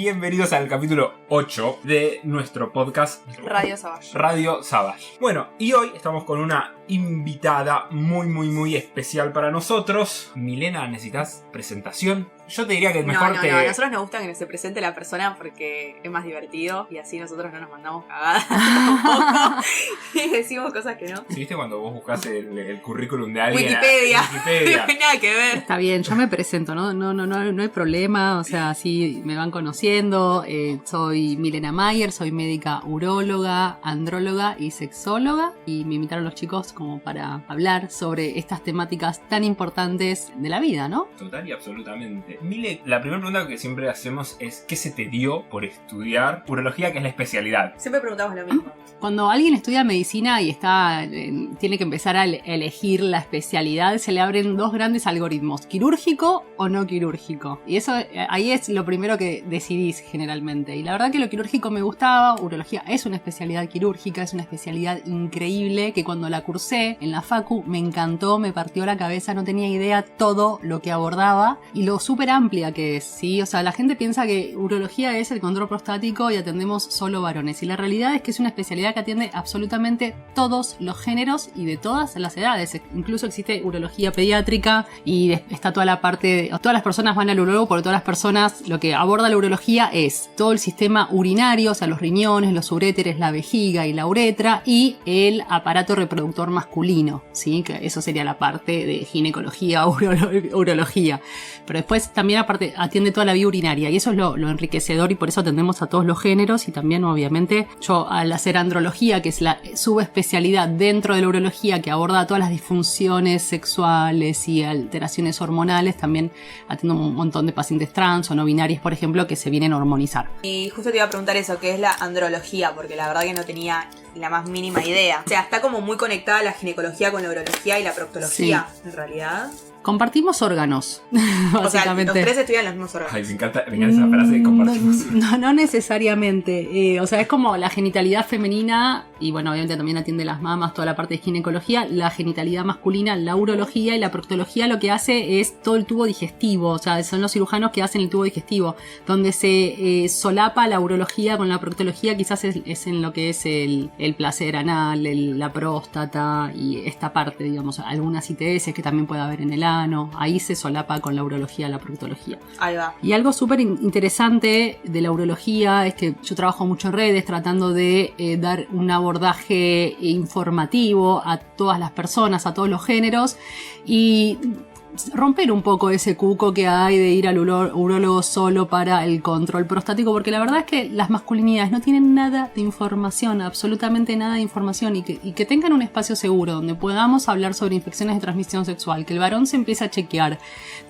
bienvenidos al capítulo 8 de nuestro podcast Radio Savage. Radio Savage. Bueno, y hoy estamos con una invitada muy especial para nosotros. Milena, ¿necesitas presentación? Yo te diría que mejor No, a nosotros nos gusta que se presente la persona porque es más divertido y así nosotros no nos mandamos cagadas tampoco y decimos cosas que no. ¿Sí, viste cuando vos buscás el currículum de alguien? Wikipedia. Wikipedia. No nada que ver. Está bien, yo me presento, no hay problema, o sea, así me van conociendo. Soy Milena Mayer, soy médica uróloga, andróloga y sexóloga, y me invitaron los chicos como para hablar sobre estas temáticas tan importantes de la vida, ¿no? Total y absolutamente. Mile, la primera pregunta que siempre hacemos es ¿qué se te dio por estudiar urología, que es la especialidad? Siempre preguntamos lo mismo. Cuando alguien estudia medicina y tiene que empezar a elegir la especialidad, se le abren dos grandes algoritmos: quirúrgico o no quirúrgico. Y eso ahí es lo primero que decidís generalmente. Y la verdad que lo quirúrgico me gustaba. Urología es una especialidad quirúrgica, es una especialidad increíble que cuando la cursé en la facu me encantó, me partió la cabeza, no tenía idea todo lo que abordaba y lo súper amplia que es, ¿sí? O sea, la gente piensa que urología es el control prostático y atendemos solo varones. Y la realidad es que es una especialidad que atiende absolutamente todos los géneros y de todas las edades. Incluso existe urología pediátrica y está toda la parte todas las personas van al urólogo, porque todas las personas, lo que aborda la urología es todo el sistema urinario, o sea, los riñones, los uréteres, la vejiga y la uretra, y el aparato reproductor masculino, ¿sí? Que eso sería la parte de ginecología, urología. Pero después también aparte atiende toda la vía urinaria, y eso es lo enriquecedor, y por eso atendemos a todos los géneros. Y también obviamente yo, al hacer andrología, que es la subespecialidad dentro de la urología que aborda todas las disfunciones sexuales y alteraciones hormonales, también atiendo un montón de pacientes trans o no binarias, por ejemplo, que se vienen a hormonizar. Y justo te iba a preguntar eso, ¿qué es la andrología? Porque la verdad que no tenía la más mínima idea. O sea, está como muy conectada la ginecología con la urología y la proctología, sí. En realidad. Compartimos órganos, básicamente. O sea, los tres estudian los mismos órganos. Ay, me encanta esa frase de compartimos. No necesariamente. O sea, es como la genitalidad femenina, y bueno, obviamente también atiende las mamas, toda la parte de ginecología, la genitalidad masculina, la urología, y la proctología lo que hace es todo el tubo digestivo. O sea, son los cirujanos que hacen el tubo digestivo, donde se solapa la urología con la proctología. Quizás es en lo que es el placer anal, la próstata y esta parte, digamos, algunas ITS que también puede haber en el ano. Ahí se solapa con la urología, la proctología. Ahí va. Y algo súper interesante de la urología es que yo trabajo mucho en redes tratando de dar un abordaje informativo a todas las personas, a todos los géneros, y romper un poco ese cuco que hay de ir al urólogo solo para el control prostático, porque la verdad es que las masculinidades no tienen nada de información, absolutamente nada de información, y que tengan un espacio seguro donde podamos hablar sobre infecciones de transmisión sexual, que el varón se empiece a chequear,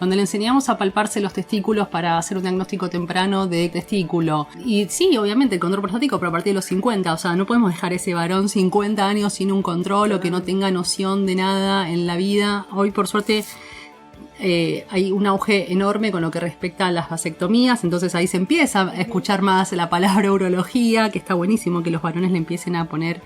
donde le enseñamos a palparse los testículos para hacer un diagnóstico temprano de testículo. Y sí, obviamente el control prostático, pero a partir de los 50, o sea, no podemos dejar ese varón 50 años sin un control o que no tenga noción de nada en la vida. Hoy, por suerte, hay un auge enorme con lo que respecta a las vasectomías, entonces ahí se empieza a escuchar más la palabra urología, que está buenísimo que los varones le empiecen a poner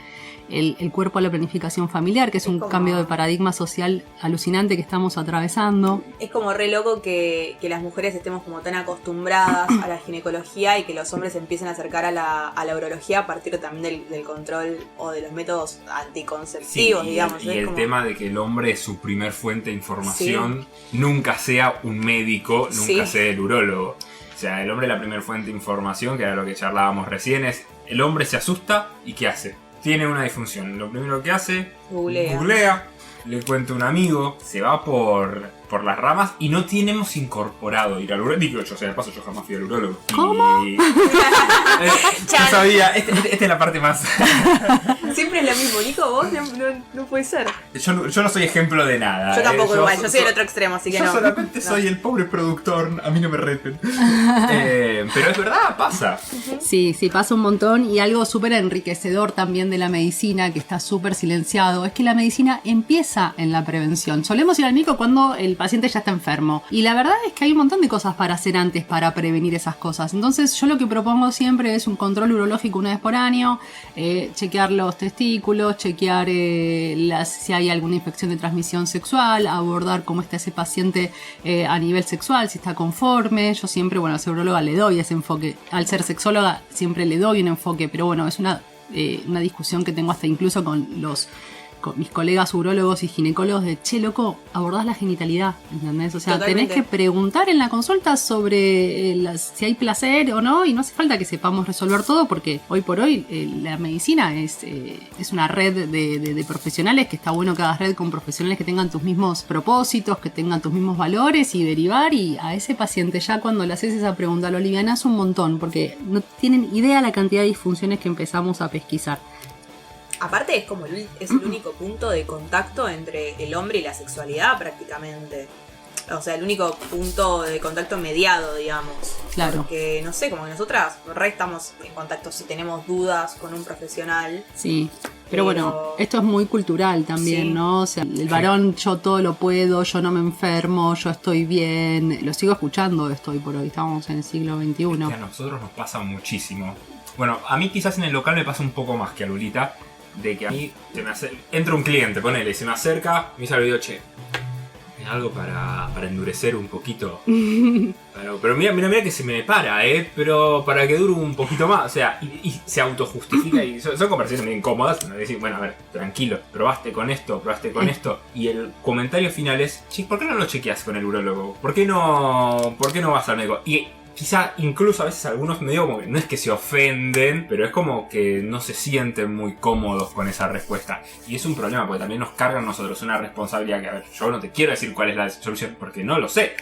el cuerpo a la planificación familiar, que es un cambio de paradigma social alucinante que estamos atravesando. Es como re loco que las mujeres estemos como tan acostumbradas a la ginecología y que los hombres se empiecen a acercar a la urología a partir también del control o de los métodos anticonceptivos, sí, digamos. Y el como tema de que el hombre es su primer fuente de información, sí. Nunca sea un médico, nunca sea el urólogo. O sea, el hombre la primera fuente de información, que era lo que charlábamos recién, es el hombre se asusta y ¿qué hace? Tiene una disfunción. Lo primero que hace, googlea, le cuenta a un amigo, se va por las ramas y no tenemos incorporado ir al urólogo. Digo, o sea, de paso yo jamás fui al urólogo. ¿Cómo? Yo sabía, esta es la parte más... Siempre es lo mismo, Nico, vos no puede ser. Yo no soy ejemplo de nada. Yo tampoco igual, yo soy el otro extremo, así que no. Yo solamente soy el pobre productor, a mí no me reten. Pero es verdad, pasa. Sí, pasa un montón, y algo súper enriquecedor también de la medicina, que está súper silenciado, es que la medicina empieza en la prevención. Solemos ir al médico cuando el paciente ya está enfermo, y la verdad es que hay un montón de cosas para hacer antes para prevenir esas cosas. Entonces yo lo que propongo siempre es un control urológico una vez por año, chequear los testículos, chequear si hay alguna infección de transmisión sexual, abordar cómo está ese paciente a nivel sexual, si está conforme. Yo siempre, bueno, a la sexóloga le doy ese enfoque. Al ser sexóloga siempre le doy un enfoque, pero bueno, es una discusión que tengo hasta incluso con mis colegas urólogos y ginecólogos de, che, loco, abordás la genitalidad, ¿entendés? O sea, Totalmente. tenés que preguntar en la consulta sobre si hay placer o no, y no hace falta que sepamos resolver todo, porque hoy por hoy la medicina es una red de profesionales, que está bueno que hagas red con profesionales que tengan tus mismos propósitos, que tengan tus mismos valores, y derivar, y a ese paciente ya cuando le haces esa pregunta lo alivianás un montón, porque no tienen idea la cantidad de disfunciones que empezamos a pesquisar. Aparte es como es el único punto de contacto entre el hombre y la sexualidad prácticamente. O sea, el único punto de contacto mediado, digamos. Claro. Porque, no sé, como que nosotras estamos en contacto si tenemos dudas con un profesional. Sí, pero bueno, esto es muy cultural también, sí, ¿no? O sea, el varón, yo todo lo puedo, yo no me enfermo, yo estoy bien. Lo sigo escuchando esto hoy por hoy, estamos en el siglo XXI. Es que a nosotros nos pasa muchísimo. Bueno, a mí quizás en el local me pasa un poco más que a Lulita, de que a mí entra un cliente, ponele, se me acerca, me dice al video, che, ¿es algo para endurecer un poquito? Pero mira que se me para, pero para que dure un poquito más, o sea, y se autojustifica, y son conversaciones muy incómodas, ¿no? Decir, bueno, a ver, tranquilo, probaste con esto, y el comentario final es, che, ¿por qué no lo chequeas con el urólogo? ¿Por qué no vas al médico? Y quizá incluso a veces algunos medio como que no es que se ofenden, pero es como que no se sienten muy cómodos con esa respuesta. Y es un problema porque también nos cargan nosotros una responsabilidad que, a ver, yo no te quiero decir cuál es la solución porque no lo sé.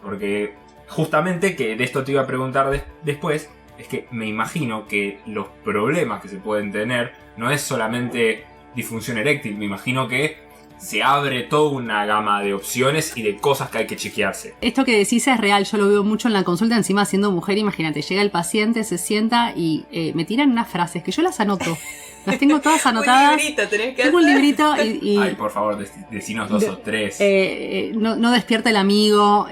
Porque justamente, que de esto te iba a preguntar después, es que me imagino que los problemas que se pueden tener no es solamente disfunción eréctil, me imagino que se abre toda una gama de opciones y de cosas que hay que chequearse. Esto que decís es real, yo lo veo mucho en la consulta, encima siendo mujer, imagínate, llega el paciente, se sienta y me tiran unas frases que yo las anoto. Las tengo todas anotadas. Un librito tenés que tengo hacer. Un librito y ay, por favor, decinos 2 o 3. No despierta el amigo.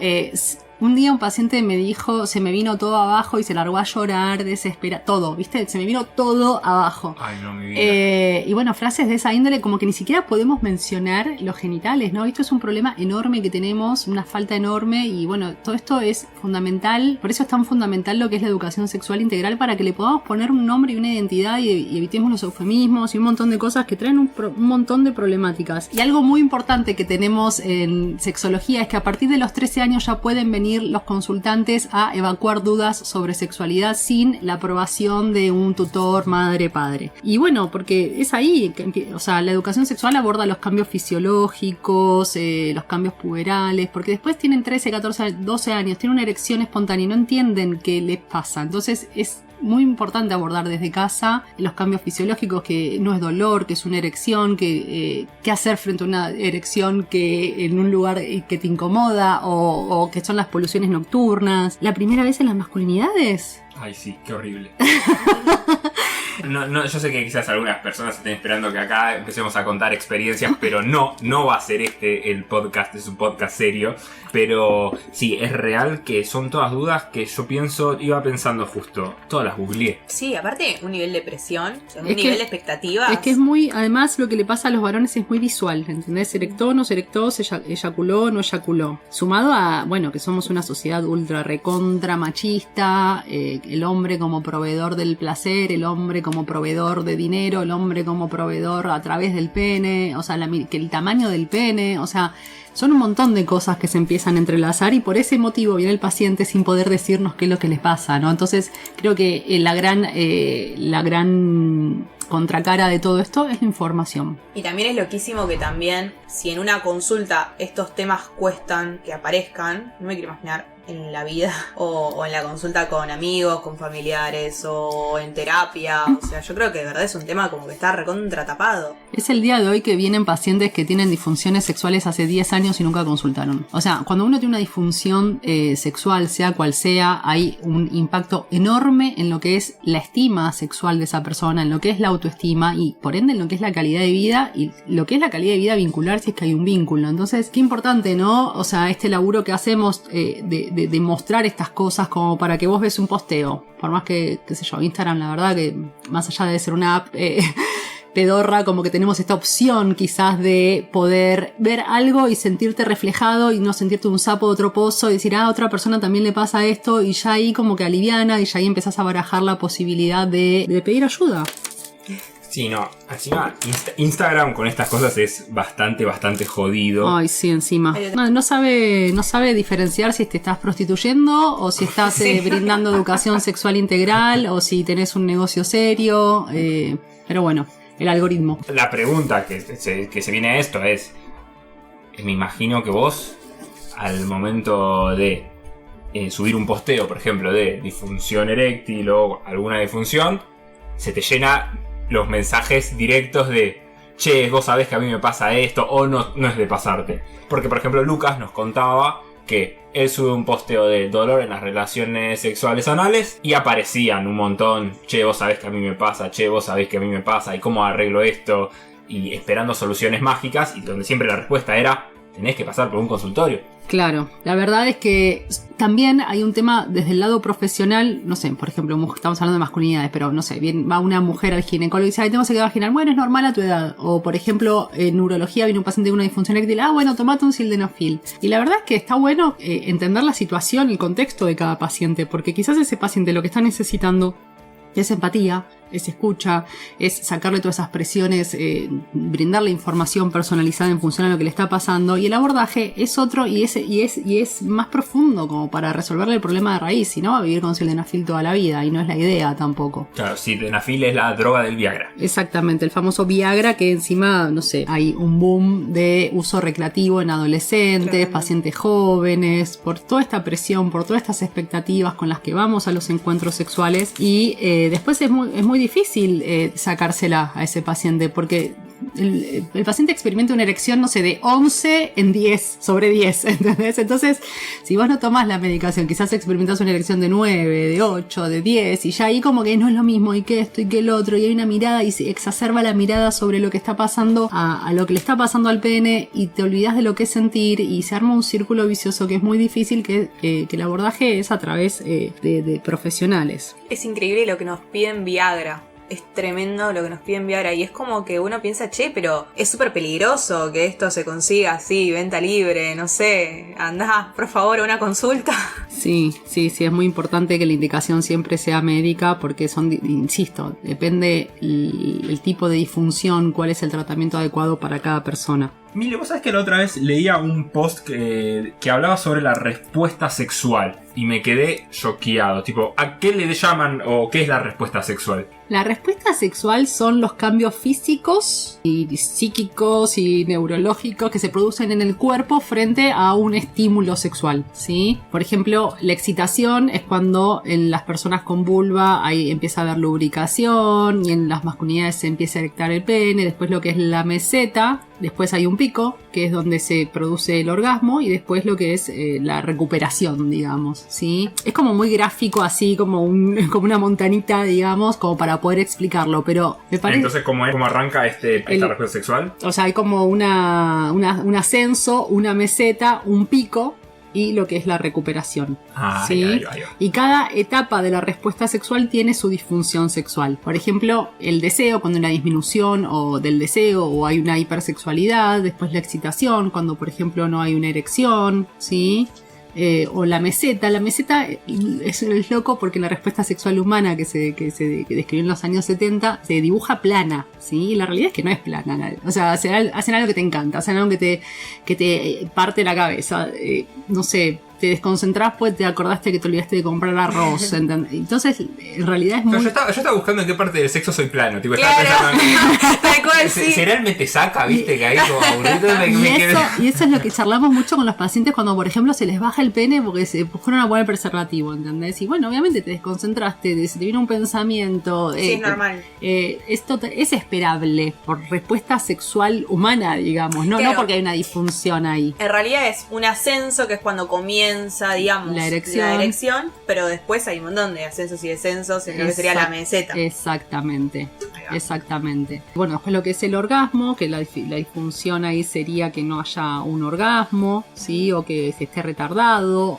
Un día un paciente me dijo, se me vino todo abajo y se largó a llorar, desesperado, todo, ¿viste? Se me vino todo abajo. Ay, no, mi vida. Y bueno, frases de esa índole, como que ni siquiera podemos mencionar los genitales, ¿no? Esto es un problema enorme que tenemos, una falta enorme, y bueno, todo esto es fundamental, por eso es tan fundamental lo que es la educación sexual integral, para que le podamos poner un nombre y una identidad y evitemos los eufemismos y un montón de cosas que traen un montón de problemáticas. Y algo muy importante que tenemos en sexología es que a partir de los 13 años ya pueden venir los consultantes a evacuar dudas sobre sexualidad sin la aprobación de un tutor, madre, padre. Y bueno, porque es ahí, o sea, la educación sexual aborda los cambios fisiológicos, los cambios puberales, porque después tienen 13, 14, 12 años, tienen una erección espontánea y no entienden qué les pasa. Entonces es muy importante abordar desde casa los cambios fisiológicos, que no es dolor, que es una erección, que qué hacer frente a una erección que en un lugar que te incomoda, o que son las poluciones nocturnas. La primera vez en las masculinidades. Ay, sí, qué horrible. No, yo sé que quizás algunas personas estén esperando que acá empecemos a contar experiencias, pero no va a ser el podcast, es un podcast serio. Pero sí, es real que son todas dudas que yo iba pensando justo, todas las googleé. Sí, aparte un nivel de presión, un nivel de expectativas. Es que es muy, además lo que le pasa a los varones es muy visual, ¿entendés? Se erectó, no se erectó, se eyaculó, no eyaculó. Sumado a, bueno, que somos una sociedad ultra recontra machista, el hombre como proveedor del placer, el hombre como proveedor de dinero, el hombre como proveedor a través del pene, o sea, que el tamaño del pene, o sea, son un montón de cosas que se empiezan a entrelazar, y por ese motivo viene el paciente sin poder decirnos qué es lo que les pasa, ¿no? Entonces creo que la gran contracara de todo esto es la información. Y también es loquísimo que también, si en una consulta estos temas cuestan que aparezcan, no me quiero imaginar en la vida o en la consulta con amigos, con familiares o en terapia. O sea, yo creo que de verdad es un tema como que está recontra tapado. Es el día de hoy que vienen pacientes que tienen disfunciones sexuales hace 10 años y nunca consultaron. O sea, cuando uno tiene una disfunción sexual, sea cual sea, hay un impacto enorme en lo que es la estima sexual de esa persona, en lo que es la autoestima y por ende en lo que es la calidad de vida y lo que es la calidad de vida vincular, si es que hay un vínculo. Entonces, qué importante, ¿no? O sea, este laburo que hacemos de mostrar estas cosas como para que vos ves un posteo, por más que, qué sé yo, Instagram, la verdad que más allá de ser una app, pedorra, como que tenemos esta opción quizás de poder ver algo y sentirte reflejado y no sentirte un sapo de otro pozo y decir, a otra persona también le pasa esto, y ya ahí como que aliviana y ya ahí empezás a barajar la posibilidad de pedir ayuda. Sí, no, encima Instagram con estas cosas es bastante jodido. Ay, sí, encima. No sabe diferenciar si te estás prostituyendo o si estás brindando educación sexual integral o si tenés un negocio serio. Pero bueno, el algoritmo. La pregunta que se viene a esto es, me imagino que vos, al momento de subir un posteo, por ejemplo, de disfunción eréctil o alguna disfunción, se te llena los mensajes directos de che, vos sabés que a mí me pasa esto, o no es de pasarte. Porque, por ejemplo, Lucas nos contaba que él sube un posteo de dolor en las relaciones sexuales anales y aparecían un montón, che, vos sabés que a mí me pasa, che, vos sabés que a mí me pasa, y cómo arreglo esto, y esperando soluciones mágicas, y donde siempre la respuesta era, tenés que pasar por un consultorio. Claro, la verdad es que también hay un tema desde el lado profesional, no sé, por ejemplo, estamos hablando de masculinidades, pero no sé, bien, va una mujer al ginecólogo y dice, ay, tengo que vaginal, bueno, es normal a tu edad. O por ejemplo, en urología viene un paciente con una disfunción eréctil, bueno, tomate un sildenafil. Y la verdad es que está bueno entender la situación, el contexto de cada paciente, porque quizás ese paciente lo que está necesitando es empatía, es escucha, es sacarle todas esas presiones, brindarle información personalizada en función a lo que le está pasando, y el abordaje es otro y es más profundo como para resolverle el problema de raíz, si no va a vivir con sildenafil toda la vida y no es la idea tampoco. Claro, sildenafil es la droga del Viagra. Exactamente, el famoso Viagra, que encima, no sé, hay un boom de uso recreativo en adolescentes, pacientes jóvenes, por toda esta presión, por todas estas expectativas con las que vamos a los encuentros sexuales, y después es muy difícil sacársela a ese paciente, porque el paciente experimenta una erección, no sé, de 11 en 10 sobre 10, ¿entendés? Entonces, si vos no tomás la medicación, quizás experimentás una erección de 9, de 8, de 10, y ya ahí como que no es lo mismo, y que esto y que el otro, y hay una mirada y se exacerba la mirada sobre lo que está pasando a lo que le está pasando al pene, y te olvidás de lo que es sentir, y se arma un círculo vicioso que es muy difícil, que el abordaje es a través de profesionales. Es increíble lo que nos piden Viagra. Es tremendo lo que nos piden Viagra, y es como que uno piensa, che, pero es súper peligroso que esto se consiga así, venta libre, no sé, andá por favor a una consulta. Sí, es muy importante que la indicación siempre sea médica, porque insisto, depende el tipo de disfunción, cuál es el tratamiento adecuado para cada persona. Mire, vos sabés que la otra vez leía un post que hablaba sobre la respuesta sexual y me quedé choqueado. Tipo, ¿a qué le llaman o qué es la respuesta sexual? La respuesta sexual son los cambios físicos y psíquicos y neurológicos que se producen en el cuerpo frente a un estímulo sexual, ¿sí? Por ejemplo, la excitación es cuando en las personas con vulva ahí empieza a haber lubricación, y en las masculinidades se empieza a erectar el pene. Después lo que es la meseta, después hay un pico, que es donde se produce el orgasmo, y después lo que es la recuperación, digamos, ¿sí? Es como muy gráfico, así como una montanita, digamos, como para poder explicarlo, pero me parece... Entonces, ¿cómo arranca esta respuesta sexual? O sea, hay como un ascenso, una meseta, un pico, y lo que es la recuperación, ¿sí? Ahí va. Y cada etapa de la respuesta sexual tiene su disfunción sexual. Por ejemplo, el deseo, cuando hay una disminución del deseo o hay una hipersexualidad. Después la excitación, cuando por ejemplo no hay una erección, ¿sí? O la meseta es loco, porque la respuesta sexual humana que se describió en los años 70 se dibuja plana, ¿sí? Y la realidad es que no es plana. O sea, hacen algo que te encanta, hacen algo que te parte la cabeza, no sé, te desconcentrás, pues te acordaste que te olvidaste de comprar arroz, ¿entendés? Entonces, en realidad es muy... Yo estaba buscando en qué parte del sexo soy plano, tipo, claro. estaba pensando Tal cual, sí. Si realmente saca, viste, que ahí como aburrido. Y eso es lo que charlamos mucho con los pacientes cuando, por ejemplo, se les baja el pene porque se fueron a poner preservativo, ¿entendés? Y bueno, obviamente te desconcentraste, se te vino un pensamiento. Sí, es normal. Esto es esperable por respuesta sexual humana, digamos, ¿no? Claro. No porque hay una disfunción ahí. En realidad es un ascenso, que es cuando comienza, digamos, la erección, pero después hay un montón de ascensos y descensos en lo que sería la meseta. Exactamente. Bueno, después lo que es el orgasmo, que la disfunción ahí sería que no haya un orgasmo, ¿sí? O que se esté retardado.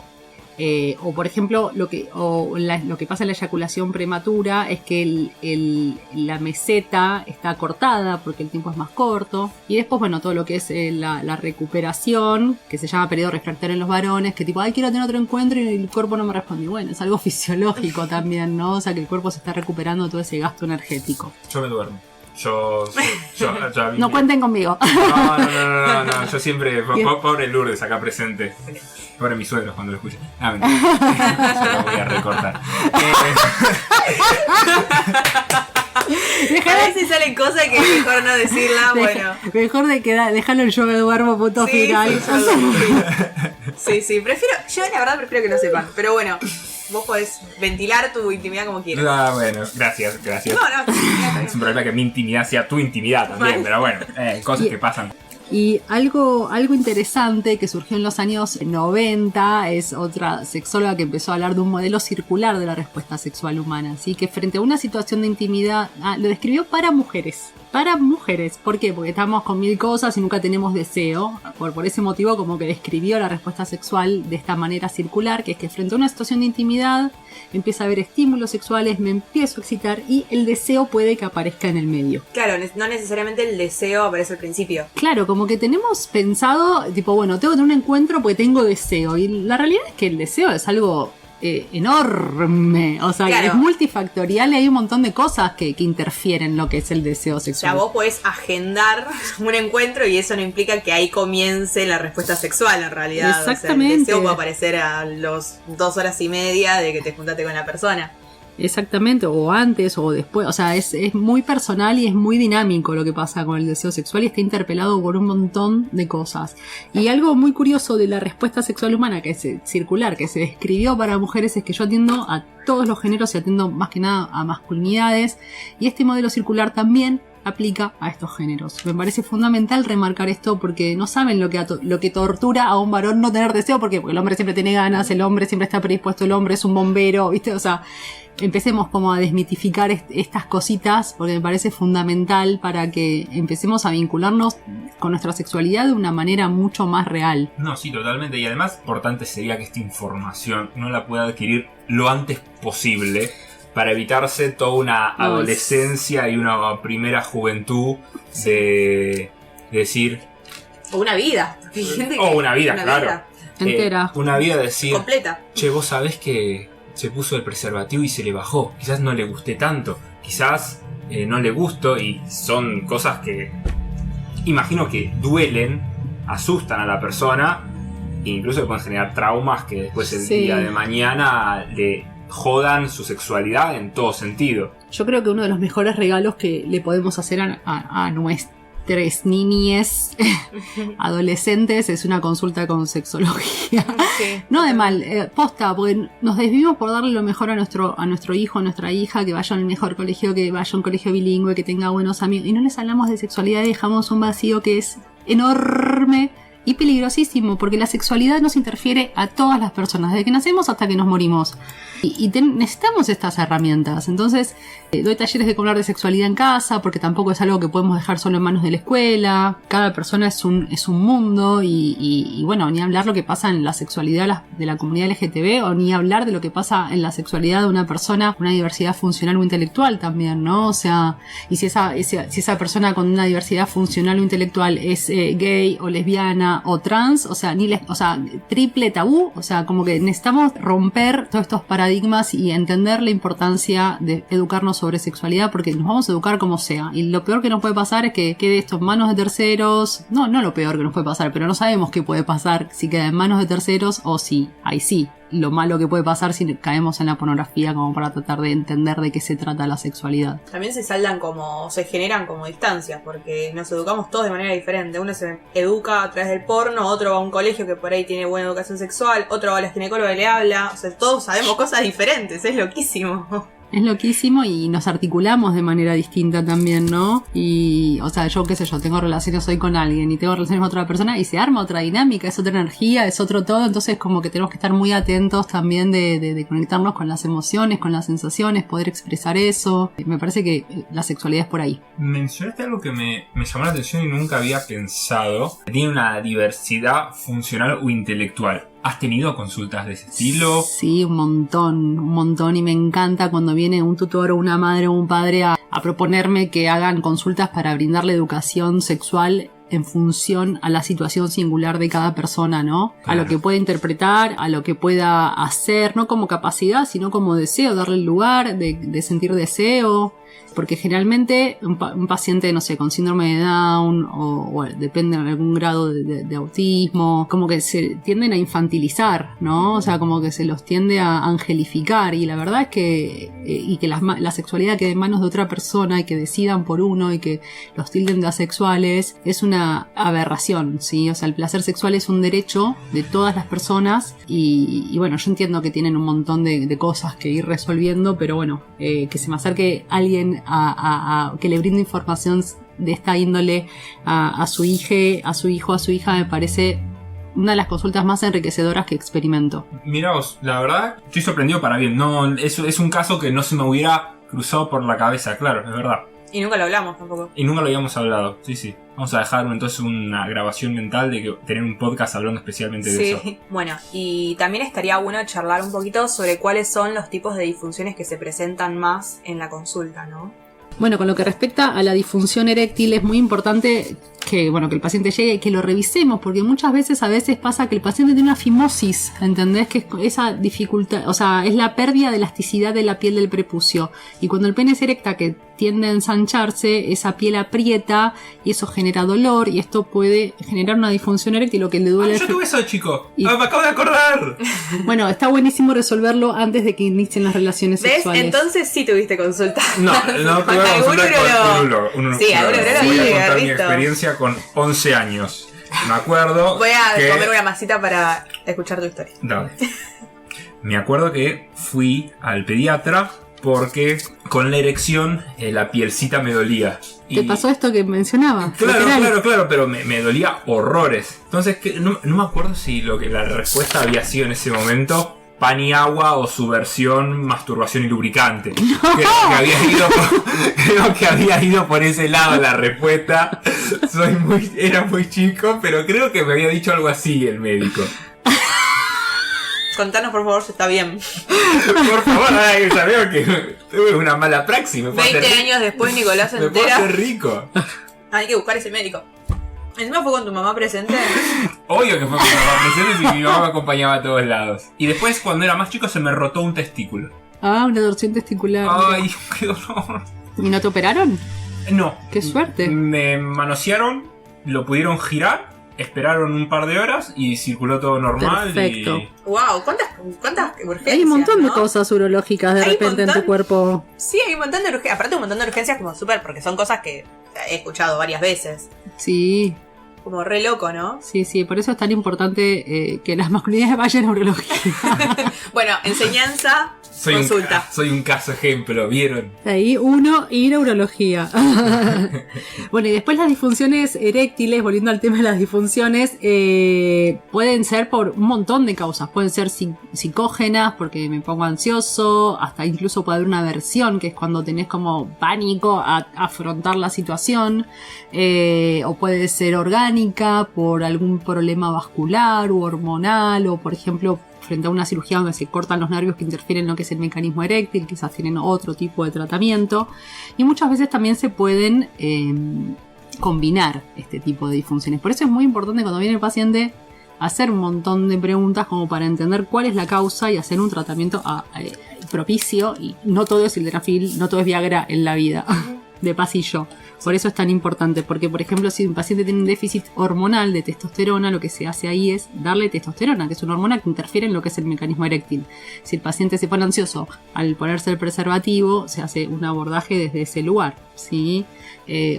O por ejemplo, lo que pasa en la eyaculación prematura es que la meseta está cortada porque el tiempo es más corto. Y después, bueno, todo lo que es la recuperación, que se llama periodo refractario en los varones, que tipo, ay, quiero tener otro encuentro y el cuerpo no me responde. Bueno, es algo fisiológico también, ¿no? O sea, que el cuerpo se está recuperando todo ese gasto energético. Yo me duermo. No cuenten conmigo. No, yo siempre, pobre Lourdes acá presente. Pobre mis suegros cuando lo escuchen. Mentira. Yo lo voy a recortar. A veces salen cosas que es mejor no decirla, bueno. Mejor dejarlo en yo me duermo, punto final. Sí, yo la verdad prefiero que no sepan, pero bueno. Vos podés ventilar tu intimidad como quieras. Ah, bueno, gracias. No. Es un problema que mi intimidad sea tu intimidad también, pero bueno, cosas que pasan. Y algo interesante que surgió en los años 90 es otra sexóloga que empezó a hablar de un modelo circular de la respuesta sexual humana. Así que frente a una situación de intimidad, lo describió para mujeres. Para mujeres. ¿Por qué? Porque estamos con 1000 cosas y nunca tenemos deseo. Por ese motivo como que describió la respuesta sexual de esta manera circular, que es que frente a una situación de intimidad empieza a haber estímulos sexuales, me empiezo a excitar y el deseo puede que aparezca en el medio. Claro, no necesariamente el deseo aparece al principio. Claro, como que tenemos pensado, tipo, bueno, tengo que tener un encuentro porque tengo deseo. Y la realidad es que el deseo es algo enorme, o sea, claro, es multifactorial y hay un montón de cosas que interfieren en lo que es el deseo sexual. O sea, vos podés agendar un encuentro y eso no implica que ahí comience la respuesta sexual en realidad. Exactamente. O sea, el deseo puede aparecer a los 2 horas y media de que te juntaste con la persona. Exactamente, o antes o después, o sea, es muy personal y es muy dinámico lo que pasa con el deseo sexual y está interpelado por un montón de cosas. Y algo muy curioso de la respuesta sexual humana, que es circular, que se describió para mujeres, es que yo atiendo a todos los géneros y atiendo más que nada a masculinidades, y este modelo circular también aplica a estos géneros. Me parece fundamental remarcar esto porque no saben lo que tortura a un varón no tener deseo, porque el hombre siempre tiene ganas, el hombre siempre está predispuesto, el hombre es un bombero, ¿viste? O sea, empecemos como a desmitificar estas cositas porque me parece fundamental para que empecemos a vincularnos con nuestra sexualidad de una manera mucho más real. No, sí, totalmente. Y además, importante sería que esta información uno la pueda adquirir lo antes posible para evitarse toda una adolescencia y una primera juventud de decir... O una vida. O una vida, claro. Vida entera. Una vida de decir... Completa. Che, vos sabés que se puso el preservativo y se le bajó. Quizás no le gusté tanto. Quizás no le gusto, y son cosas que imagino que duelen, asustan a la persona e incluso pueden generar traumas que después el día de mañana le jodan su sexualidad en todo sentido. Yo creo que uno de los mejores regalos que le podemos hacer a nuestras niñes adolescentes es una consulta con sexología. Sí, no de mal, posta, porque nos desvivimos por darle lo mejor a nuestro hijo, a nuestra hija, que vaya al mejor colegio, que vaya a un colegio bilingüe, que tenga buenos amigos, y no les hablamos de sexualidad y dejamos un vacío que es enorme y peligrosísimo, porque la sexualidad nos interfiere a todas las personas, desde que nacemos hasta que nos morimos. Y necesitamos estas herramientas. Entonces, doy talleres de cómo hablar de sexualidad en casa, porque tampoco es algo que podemos dejar solo en manos de la escuela. Cada persona es un mundo y bueno, ni hablar lo que pasa en la sexualidad de la comunidad LGTB, o ni hablar de lo que pasa en la sexualidad de una persona con una diversidad funcional o intelectual también, ¿no? O sea, y si esa persona con una diversidad funcional o intelectual es gay o lesbiana o trans, o sea, triple tabú, o sea, como que necesitamos romper todos estos paradigmas y entender la importancia de educarnos sobre sexualidad, porque nos vamos a educar como sea, y lo peor que nos puede pasar es que quede esto en manos de terceros. No lo peor que nos puede pasar, pero no sabemos qué puede pasar si queda en manos de terceros o si ahí sí lo malo que puede pasar si caemos en la pornografía, como para tratar de entender de qué se trata la sexualidad. También se generan como distancias, porque nos educamos todos de manera diferente. Uno se educa a través del porno, otro va a un colegio que por ahí tiene buena educación sexual, otro va a la ginecóloga y le habla. O sea, todos sabemos cosas diferentes, es loquísimo. Es loquísimo y nos articulamos de manera distinta también, ¿no? Y, o sea, yo qué sé yo, tengo relaciones hoy con alguien y tengo relaciones con otra persona y se arma otra dinámica, es otra energía, es otro todo. Entonces como que tenemos que estar muy atentos también de conectarnos con las emociones, con las sensaciones, poder expresar eso. Me parece que la sexualidad es por ahí. Mencionaste algo que me llamó la atención y nunca había pensado. Tiene una diversidad funcional o intelectual. ¿Has tenido consultas de ese estilo? Sí, un montón, y me encanta cuando viene un tutor o una madre o un padre a proponerme que hagan consultas para brindarle educación sexual en función a la situación singular de cada persona, ¿no? Claro. A lo que pueda interpretar, a lo que pueda hacer, no como capacidad, sino como deseo, darle el lugar de sentir deseo. Porque generalmente un paciente, no sé, con síndrome de Down o depende de algún grado de autismo, como que se tienden a infantilizar, ¿no? O sea, como que se los tiende a angelificar, y la verdad es que la sexualidad quede en manos de otra persona y que decidan por uno y que los tilden de asexuales es una aberración, ¿sí? O sea, el placer sexual es un derecho de todas las personas y bueno, yo entiendo que tienen un montón de cosas que ir resolviendo, pero bueno, que se me acerque alguien que le brinde información de esta índole a su hija, a su hija, me parece una de las consultas más enriquecedoras que experimento. Mirá vos, la verdad, estoy sorprendido para bien. No, es un caso que no se me hubiera cruzado por la cabeza, claro, es verdad. Y nunca lo hablamos tampoco. Y nunca lo habíamos hablado, sí. Vamos a dejar entonces una grabación mental de tener un podcast hablando especialmente de eso. Bueno, y también estaría bueno charlar un poquito sobre cuáles son los tipos de disfunciones que se presentan más en la consulta, ¿no? Bueno, con lo que respecta a la disfunción eréctil es muy importante que el paciente llegue y que lo revisemos, porque muchas veces pasa que el paciente tiene una fimosis, ¿entendés? Que es esa dificultad, o sea, es la pérdida de elasticidad de la piel del prepucio, y cuando el pene es erecta, que tiende a ensancharse, esa piel aprieta y eso genera dolor, y esto puede generar una disfunción eréctil, lo que le duele. Yo tuve eso, chico. Me acabo de acordar. Bueno, está buenísimo resolverlo antes de que inicien las relaciones sexuales. Entonces sí tuviste consulta. No, tuve consulta con un urólogo. Sí, a un urólogo. Voy a contar mi experiencia con 11 años. Me acuerdo. Voy a comer una masita para escuchar tu historia. Dale. Me acuerdo que fui al pediatra porque con la erección la pielcita me dolía. ¿Te pasó esto que mencionaba? Claro, pero me dolía horrores. Entonces, no me acuerdo si la respuesta había sido en ese momento pan y agua o su versión masturbación y lubricante. No. Creo que había ido por ese lado la respuesta. Era muy chico, pero creo que me había dicho algo así el médico. Contanos por favor si está bien. Por favor, ya veo que tuve una mala praxis. 20 años después Nicolás se entera. Me puedo hacer rico. Hay que buscar ese médico. Encima fue con tu mamá presente. Obvio que fue con mi mamá presente y mi mamá me acompañaba a todos lados. Y después cuando era más chico se me rotó un testículo. Ah, una torsión testicular. Ay, qué dolor. ¿Y no te operaron? No. Qué suerte. Me manosearon, lo pudieron girar, esperaron un par de horas y circuló todo normal. Perfecto. Wow, ¿cuántas urgencias? Hay un montón ¿no? de cosas urológicas de repente en tu cuerpo. Sí, hay un montón de urgencias. Aparte un montón de urgencias como súper, porque son cosas que he escuchado varias veces. Sí. Como re loco, ¿no? Sí, por eso es tan importante que las masculinidades vayan a urología. Bueno, enseñanza, consulta. Soy un caso ejemplo, ¿vieron? Ahí uno, ir a urología. Bueno, y después las disfunciones eréctiles, volviendo al tema de las disfunciones, pueden ser por un montón de causas. Pueden ser psicógenas, porque me pongo ansioso, hasta incluso puede haber una aversión, que es cuando tenés como pánico a afrontar la situación, o puede ser orgánica, por algún problema vascular u hormonal, o por ejemplo frente a una cirugía donde se cortan los nervios que interfieren en lo que es el mecanismo eréctil, quizás tienen otro tipo de tratamiento, y muchas veces también se pueden combinar este tipo de disfunciones. Por eso es muy importante cuando viene el paciente hacer un montón de preguntas como para entender cuál es la causa y hacer un tratamiento propicio, y no todo es sildenafil, no todo es Viagra en la vida de pasillo. Por eso es tan importante, porque por ejemplo si un paciente tiene un déficit hormonal de testosterona, lo que se hace ahí es darle testosterona, que es una hormona que interfiere en lo que es el mecanismo eréctil. Si el paciente se pone ansioso al ponerse el preservativo, se hace un abordaje desde ese lugar, ¿sí?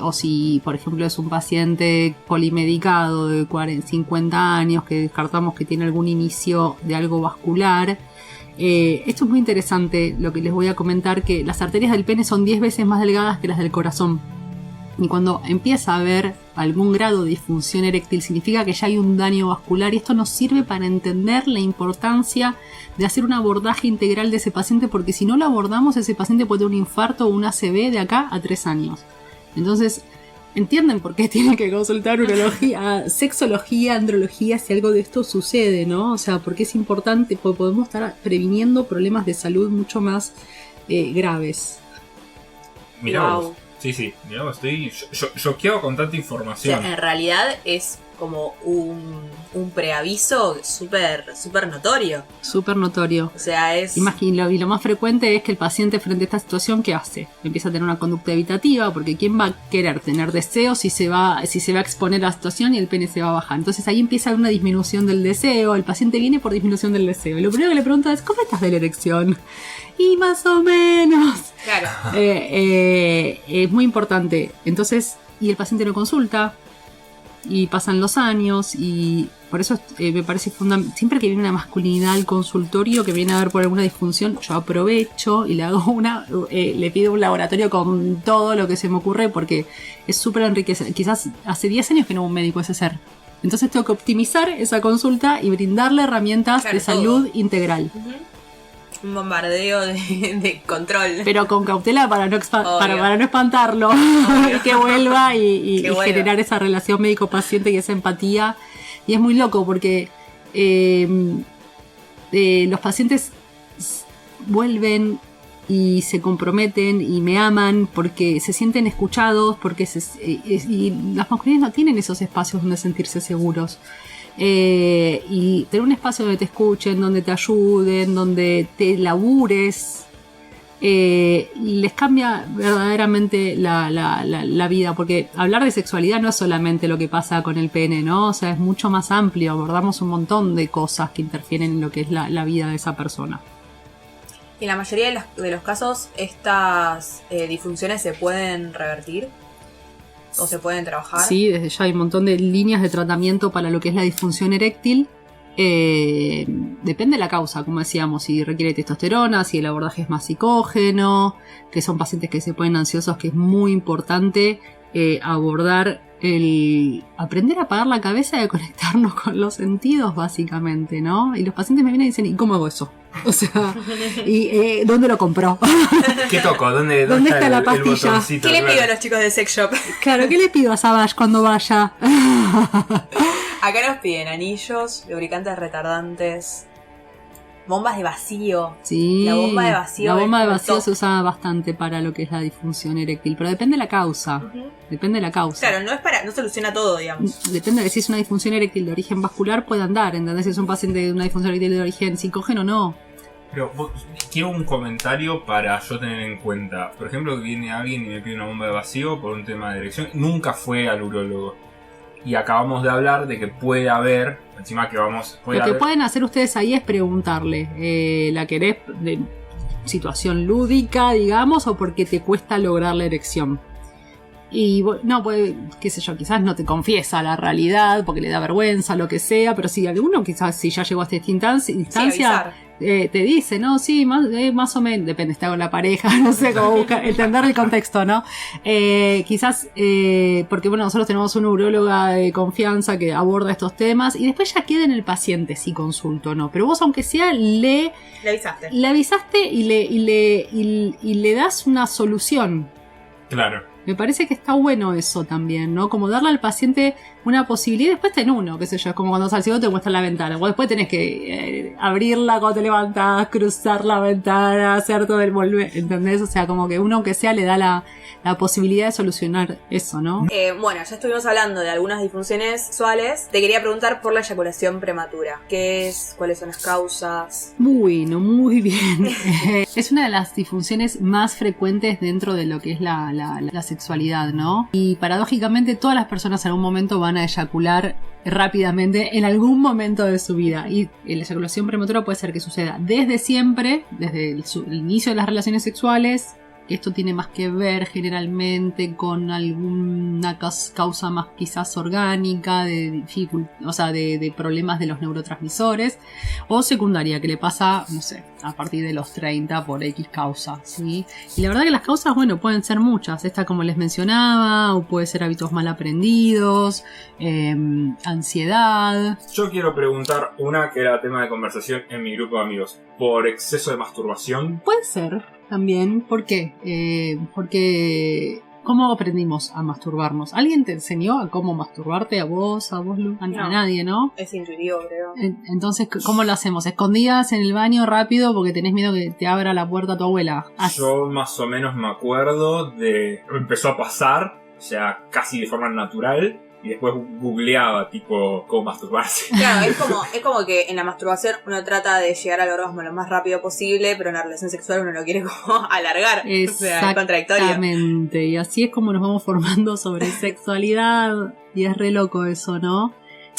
O si por ejemplo es un paciente polimedicado de 50 años que descartamos que tiene algún inicio de algo vascular. Esto es muy interesante lo que les voy a comentar, que las arterias del pene son 10 veces más delgadas que las del corazón. Y cuando empieza a haber algún grado de disfunción eréctil, significa que ya hay un daño vascular, y esto nos sirve para entender la importancia de hacer un abordaje integral de ese paciente, porque si no lo abordamos, ese paciente puede tener un infarto o un ACV de acá a 3 años. Entonces, entienden por qué tienen que consultar urología, sexología, andrología, si algo de esto sucede, ¿no? O sea, porque es importante, porque podemos estar previniendo problemas de salud mucho más graves. Mirá vos. Sí, mirá vos, estoy choqueado con tanta información. O sea, en realidad es como un preaviso súper notorio. Súper notorio. O sea, es... Imagínalo, y lo más frecuente es que el paciente frente a esta situación, ¿qué hace? Empieza a tener una conducta evitativa, porque ¿quién va a querer tener deseos si se va a exponer a la situación y el pene se va a bajar? Entonces ahí empieza una disminución del deseo, el paciente viene por disminución del deseo. Y lo primero que le pregunta es, ¿cómo estás de la erección? Y más o menos. Claro. Es muy importante. Entonces, y el paciente no consulta, y pasan los años, y por eso me parece fundamental. Siempre que viene una masculinidad al consultorio que viene a ver por alguna disfunción, yo aprovecho y le hago le pido un laboratorio con todo lo que se me ocurre, porque es súper enriquecedor. Quizás hace 10 años que no hubo un médico ese ser. Entonces tengo que optimizar esa consulta y brindarle herramientas de salud integral. Un bombardeo de control. Pero con cautela para no espantarlo. Y que vuelva y generar esa relación médico-paciente y esa empatía. Y es muy loco porque los pacientes vuelven y se comprometen y me aman porque se sienten escuchados, porque y las mujeres no tienen esos espacios donde sentirse seguros. Y tener un espacio donde te escuchen, donde te ayuden, donde te labures, les cambia verdaderamente la vida, porque hablar de sexualidad no es solamente lo que pasa con el pene, ¿no? O sea, es mucho más amplio, abordamos un montón de cosas que interfieren en lo que es la vida de esa persona. Y en la mayoría de los casos, estas disfunciones se pueden revertir. ¿O se pueden trabajar? Sí, desde ya hay un montón de líneas de tratamiento para lo que es la disfunción eréctil. Depende de la causa, como decíamos, si requiere testosterona, si el abordaje es más psicógeno, que son pacientes que se ponen ansiosos, que es muy importante abordar aprender a apagar la cabeza y a conectarnos con los sentidos, básicamente, ¿no? Y los pacientes me vienen y dicen, ¿y cómo hago eso? O sea, ¿y dónde lo compró? ¿Qué toco? ¿Dónde está la pastilla? ¿Qué le pido a los chicos de Sex Shop? Claro, ¿qué le pido a Savage cuando vaya? Acá nos piden anillos, lubricantes retardantes, bombas de vacío. Sí, la bomba de vacío. La bomba de vacío se usa bastante para lo que es la disfunción eréctil, pero depende de la causa. Depende de la causa. Claro, no soluciona todo, digamos. Depende de si es una disfunción eréctil de origen vascular, puede andar, ¿entendés? Si es un paciente de una disfunción eréctil de origen psicógeno, no. Pero quiero un comentario para yo tener en cuenta. Por ejemplo, que viene alguien y me pide una bomba de vacío por un tema de erección. Nunca fue al urólogo. Y acabamos de hablar de que puede haber, encima que lo que pueden hacer ustedes ahí es preguntarle, ¿la querés de situación lúdica, digamos, o porque te cuesta lograr la erección? Y no, pues, qué sé yo, quizás no te confiesa la realidad porque le da vergüenza, lo que sea, pero si alguno quizás si ya llegó a esta instancia, te dice, no, sí, más o menos, depende, está con la pareja, no sé cómo buscar, entender el contexto, ¿no? Quizás, porque bueno, nosotros tenemos una uróloga de confianza que aborda estos temas y después ya queda en el paciente si consulto o no, pero vos aunque sea le avisaste y le das una solución. Claro. Me parece que está bueno eso también, ¿no? Como darle al paciente una posibilidad y después tenés uno, qué sé yo, es como cuando salís y te muestran la ventana. Vos después tenés que abrirla cuando te levantás, cruzar la ventana, hacer todo el volver, ¿entendés? O sea, como que uno aunque sea le da la posibilidad de solucionar eso, ¿no? Bueno, ya estuvimos hablando de algunas disfunciones sexuales. Te quería preguntar por la eyaculación prematura. ¿Qué es? ¿Cuáles son las causas? Bueno, muy bien. Es una de las disfunciones más frecuentes dentro de lo que es la sexualidad, ¿no? Y paradójicamente todas las personas en algún momento van a eyacular rápidamente en algún momento de su vida. Y la eyaculación prematura puede ser que suceda desde siempre, desde el inicio de las relaciones sexuales. Esto tiene más que ver generalmente con alguna causa más quizás orgánica, de problemas de los neurotransmisores, o secundaria, que le pasa, no sé, a partir de los 30 por X causa, ¿sí? Y la verdad que las causas, bueno, pueden ser muchas. Esta, como les mencionaba, o puede ser hábitos mal aprendidos, ansiedad. Yo quiero preguntar una que era tema de conversación en mi grupo de amigos. ¿Por exceso de masturbación? Puede ser. También, ¿por qué? Porque ¿Cómo aprendimos a masturbarnos? ¿Alguien te enseñó a cómo masturbarte? ¿A vos, Lu? A nadie, ¿no? Es intuitivo, creo. Entonces, ¿cómo lo hacemos? ¿Escondidas en el baño rápido porque tenés miedo que te abra la puerta tu abuela? Yo más o menos me acuerdo de... Empezó a pasar, o sea, casi de forma natural. Y después googleaba, tipo, cómo masturbarse. Claro, es como que en la masturbación uno trata de llegar al orgasmo lo más rápido posible, pero en la relación sexual uno lo quiere como alargar. O sea, es contradictorio. Exactamente, y así es como nos vamos formando sobre sexualidad, y es re loco eso, ¿no?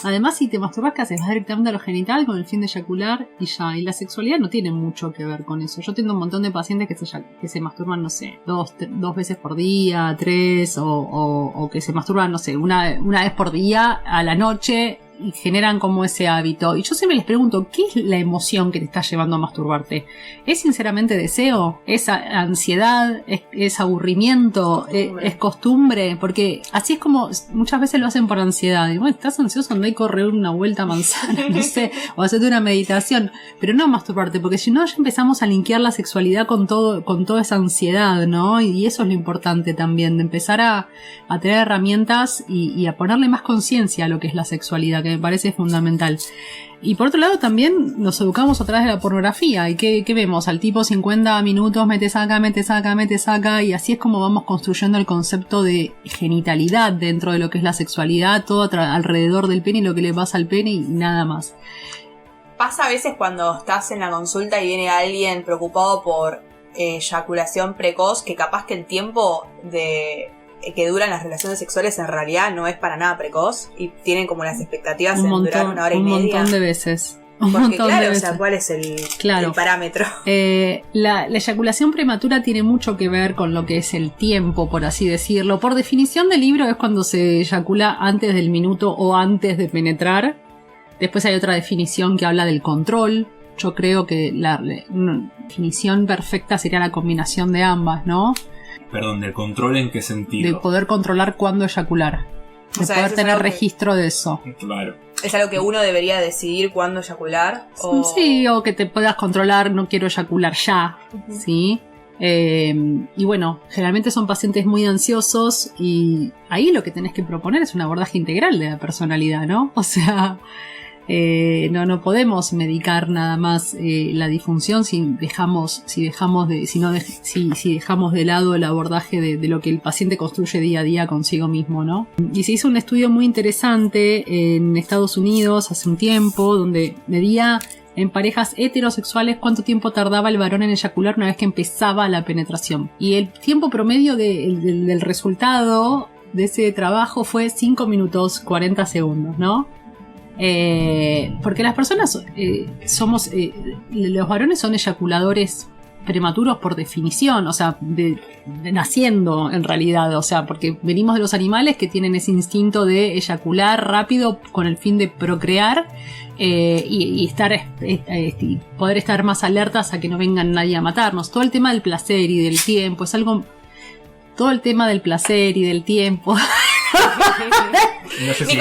Además, si te masturbas, ¿qué haces? Vas directamente a lo genital con el fin de eyacular y ya. Y la sexualidad no tiene mucho que ver con eso. Yo tengo un montón de pacientes que se masturban, no sé, dos veces por día, 3, o que se masturban, no sé, una vez por día a la noche y generan como ese hábito. Y yo siempre les pregunto, ¿qué es la emoción que te está llevando a masturbarte? ¿Es sinceramente deseo? ¿Es ansiedad? ¿Es aburrimiento? ¿Es costumbre? Porque así es como muchas veces lo hacen por ansiedad. Y bueno, estás ansioso, andá y correr una vuelta a manzana, no sé, o hacerte una meditación. Pero no masturbarte, porque si no ya empezamos a linkear la sexualidad con toda esa ansiedad, ¿no? Y eso es lo importante también, de empezar a tener herramientas y a ponerle más conciencia a lo que es la sexualidad, que me parece fundamental. Y por otro lado también nos educamos a través de la pornografía. ¿Y qué vemos? Al tipo 50 minutos, mete, saca, y así es como vamos construyendo el concepto de genitalidad dentro de lo que es la sexualidad, todo alrededor del pene y lo que le pasa al pene y nada más. Pasa a veces cuando estás en la consulta y viene alguien preocupado por eyaculación precoz, que capaz que el tiempo que duran las relaciones sexuales en realidad no es para nada precoz y tienen como las expectativas en durar 1 hora y media. Un montón de veces. Porque claro, o sea, ¿cuál es el parámetro? La eyaculación prematura tiene mucho que ver con lo que es el tiempo, por así decirlo. Por definición del libro es cuando se eyacula antes del minuto o antes de penetrar. Después hay otra definición que habla del control. Yo creo que la definición perfecta sería la combinación de ambas, ¿no? Perdón, ¿del control en qué sentido? De poder controlar cuándo eyacular. De poder tener registro de eso. Claro. ¿Es algo que uno debería decidir cuándo eyacular? Sí, o que te puedas controlar, no quiero eyacular ya, ¿sí? Y bueno, generalmente son pacientes muy ansiosos y ahí lo que tenés que proponer es un abordaje integral de la personalidad, ¿no? O sea... no podemos medicar nada más la disfunción si dejamos de lado el abordaje de lo que el paciente construye día a día consigo mismo, ¿no? Y se hizo un estudio muy interesante en Estados Unidos hace un tiempo donde medía en parejas heterosexuales cuánto tiempo tardaba el varón en eyacular una vez que empezaba la penetración, y el tiempo promedio del resultado de ese trabajo fue 5 minutos 40 segundos, ¿no? Porque las personas los varones son eyaculadores prematuros por definición, o sea, de naciendo en realidad, o sea, porque venimos de los animales que tienen ese instinto de eyacular rápido con el fin de procrear y poder estar más alertas a que no vengan nadie a matarnos. Todo el tema del placer y del tiempo es algo... Todo el tema del placer y del tiempo... No sé si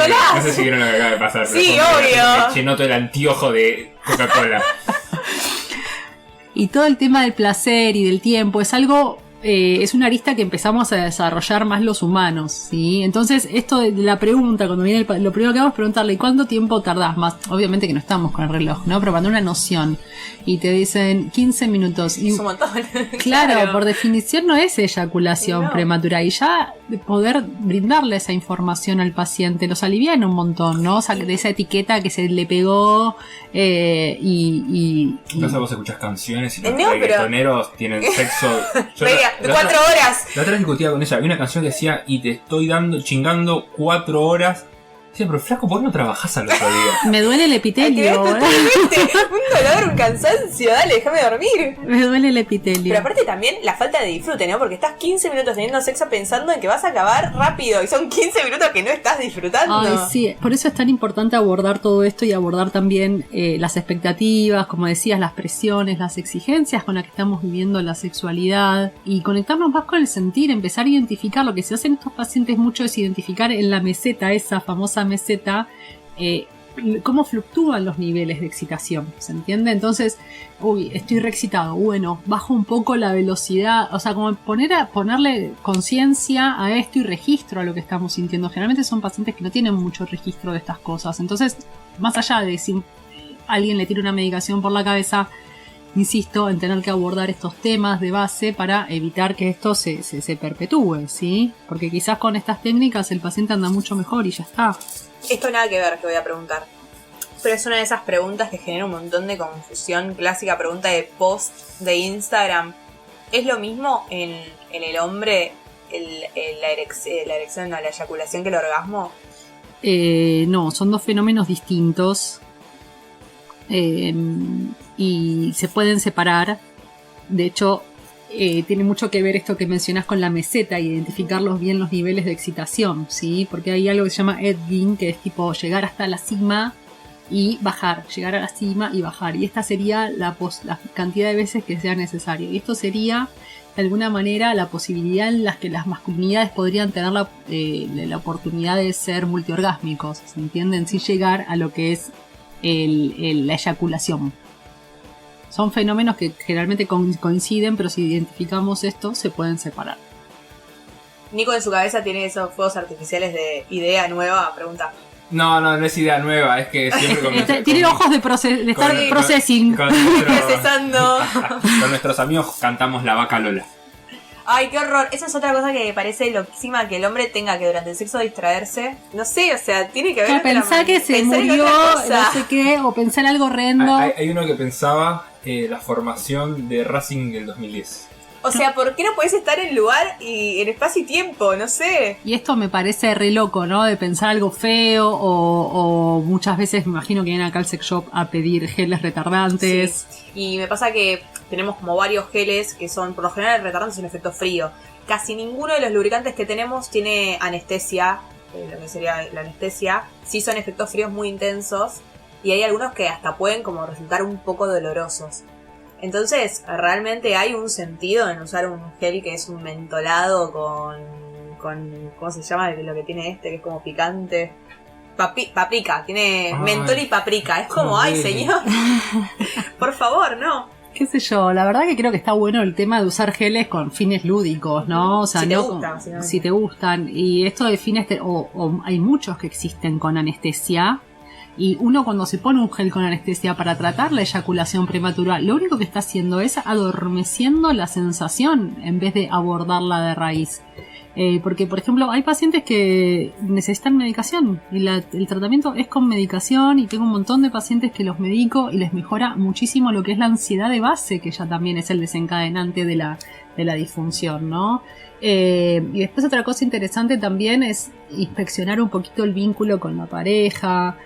vieron lo que acaba de pasar. Sí, obvio. Se noto el anteojo de Coca-Cola. Y todo el tema del placer y del tiempo es algo... es una arista que empezamos a desarrollar más los humanos, ¿sí? Entonces, esto de la pregunta, cuando viene lo primero que hago es preguntarle ¿cuánto tiempo tardás? Más, obviamente que no estamos con el reloj, ¿no? Pero cuando una noción y te dicen 15 minutos. Y, es un montón. Claro, por definición no es eyaculación prematura. Y ya poder brindarle esa información al paciente los alivian un montón, ¿no? O sea, de esa etiqueta que se le pegó Entonces vos escuchás canciones y los reggaetoneros tienen sexo... 4 horas. La otra vez discutía con ella. Había una canción que decía y te estoy chingando 4 horas. Sí, pero flaco, ¿por qué no trabajás al otro día? Me duele el epitelio. Un dolor, un cansancio, dale, déjame dormir. Me duele el epitelio. Pero aparte también la falta de disfrute, ¿no? Porque estás 15 minutos teniendo sexo pensando en que vas a acabar rápido y son 15 minutos que no estás disfrutando. Ay, sí, por eso es tan importante abordar todo esto y abordar también las expectativas, como decías, las presiones, las exigencias con las que estamos viviendo la sexualidad y conectarnos más con el sentir, empezar a identificar. Lo que se hacen estos pacientes mucho es identificar en la meseta, esa famosa meseta, cómo fluctúan los niveles de excitación, ¿se entiende? Entonces, estoy reexcitado, bueno, bajo un poco la velocidad, o sea, como ponerle conciencia a esto y registro a lo que estamos sintiendo. Generalmente son pacientes que no tienen mucho registro de estas cosas, entonces, más allá de si alguien le tira una medicación por la cabeza, insisto en tener que abordar estos temas de base para evitar que esto se perpetúe, ¿sí? Porque quizás con estas técnicas el paciente anda mucho mejor y ya está. Esto nada que ver que voy a preguntar, pero es una de esas preguntas que genera un montón de confusión. Clásica pregunta de post de Instagram. ¿Es lo mismo en el hombre la erección, no, la eyaculación que el orgasmo? No, son dos fenómenos distintos. Y se pueden separar. De hecho, tiene mucho que ver esto que mencionás con la meseta, identificarlos bien los niveles de excitación, ¿sí? Porque hay algo que se llama edging, que es tipo llegar hasta la cima y bajar, llegar a la cima y bajar. Y esta sería la cantidad de veces que sea necesario. Y esto sería, de alguna manera, la posibilidad en la que las masculinidades podrían tener la oportunidad de ser multiorgásmicos, ¿se entienden? Sin llegar a lo que es la eyaculación. Son fenómenos que generalmente coinciden, pero si identificamos esto, se pueden separar. Nico en su cabeza tiene esos fuegos artificiales de idea nueva, pregunta. No es idea nueva, es que siempre tiene ojos de estar processing. Procesando. Con nuestros amigos cantamos La Vaca Lola. Ay, qué horror. Esa es otra cosa que me parece loquísima, que el hombre tenga que durante el sexo distraerse. No sé, o sea, tiene que ver... Pensar que se murió, no sé qué, o pensar algo horrendo. Hay uno que pensaba la formación de Racing del 2010. O sea, ¿por qué no podés estar en lugar y en espacio y tiempo? No sé. Y esto me parece re loco, ¿no? De pensar algo feo o muchas veces me imagino que vienen acá al sex shop a pedir geles retardantes. Sí. Y me pasa que tenemos como varios geles que son, por lo general, el retardante es un efecto frío. Casi ninguno de los lubricantes que tenemos tiene anestesia, lo que sería la anestesia. Sí son efectos fríos muy intensos y hay algunos que hasta pueden como resultar un poco dolorosos. Entonces, realmente hay un sentido en usar un gel que es un mentolado con ¿cómo se llama? Lo que tiene que es como picante. Paprika, tiene mentol y paprika. Es como, ay, señor, por favor, no. Qué sé yo, la verdad que creo que está bueno el tema de usar geles con fines lúdicos, ¿no? O sea, si te gustan. Si te gustan. Y esto de fines, o hay muchos que existen con anestesia. Y uno cuando se pone un gel con anestesia para tratar la eyaculación prematura, lo único que está haciendo es adormeciendo la sensación en vez de abordarla de raíz. Porque, por ejemplo, hay pacientes que necesitan medicación y el tratamiento es con medicación, y tengo un montón de pacientes que los medico y les mejora muchísimo lo que es la ansiedad de base, que ya también es el desencadenante de la disfunción, ¿no? Y después otra cosa interesante también es inspeccionar un poquito el vínculo con la pareja.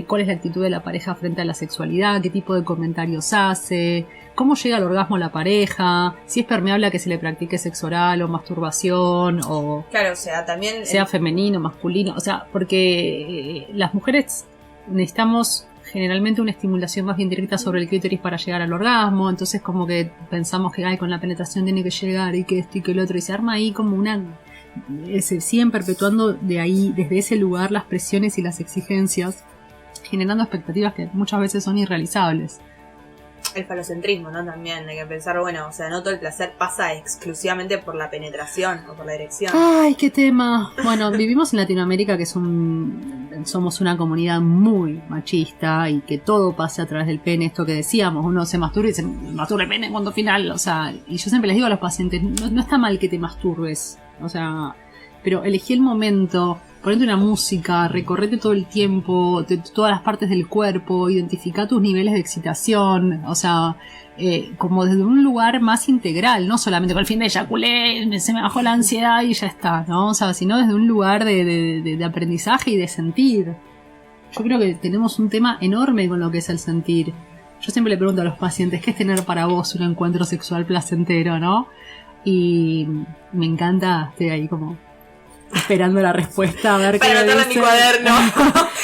Cuál es la actitud de la pareja frente a la sexualidad, qué tipo de comentarios hace, cómo llega al orgasmo la pareja, si es permeable a que se le practique sexo oral o masturbación, o claro, o sea, también sea femenino, masculino, o sea, porque las mujeres necesitamos generalmente una estimulación más bien directa sobre el clítoris para llegar al orgasmo, entonces como que pensamos que con la penetración tiene que llegar y que esto y que el otro, y se arma ahí como se siguen perpetuando de ahí, desde ese lugar, las presiones y las exigencias, generando expectativas que muchas veces son irrealizables. El falocentrismo, ¿no? También hay que pensar, bueno, o sea, no todo el placer pasa exclusivamente por la penetración o por la erección. ¡Ay, qué tema! Bueno, vivimos en Latinoamérica, que somos una comunidad muy machista y que todo pasa a través del pene. Esto que decíamos, uno se masturba y dice, masturbe pene, cuando final, o sea, y yo siempre les digo a los pacientes, no está mal que te masturbes, o sea, pero elegí el momento, ponete una música, recorrete todo el tiempo, todas las partes del cuerpo, identifica tus niveles de excitación, o sea, como desde un lugar más integral, no solamente con el fin de eyaculé, se me bajó la ansiedad y ya está, ¿no? O sea, sino desde un lugar de aprendizaje y de sentir. Yo creo que tenemos un tema enorme con lo que es el sentir. Yo siempre le pregunto a los pacientes, ¿qué es tener para vos un encuentro sexual placentero, no? Y me encanta, estoy ahí como esperando la respuesta, a ver para anotarla en mi cuaderno.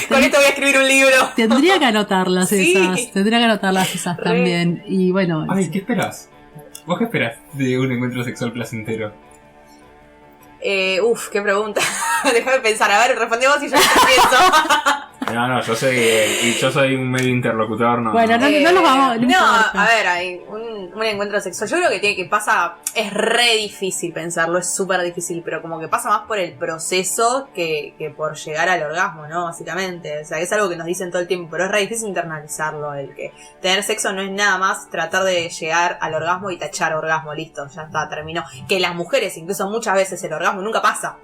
Con esto voy a escribir un libro. Tendría que anotarlas esas, sí. También. Y bueno. Ay, ¿qué esperas? ¿Vos qué esperas de un encuentro sexual placentero? Qué pregunta. Déjame pensar, a ver, respondemos y yo pienso. No, yo soy un medio interlocutor, no. Bueno, no nos vamos. No, a ver, hay un encuentro sexual. Yo creo que pasa, es re difícil pensarlo, es súper difícil, pero como que pasa más por el proceso que por llegar al orgasmo, ¿no? Básicamente. O sea, es algo que nos dicen todo el tiempo, pero es re difícil internalizarlo. El que tener sexo no es nada más tratar de llegar al orgasmo y tachar orgasmo, listo, ya está, terminó. Que las mujeres, incluso muchas veces el orgasmo nunca pasa.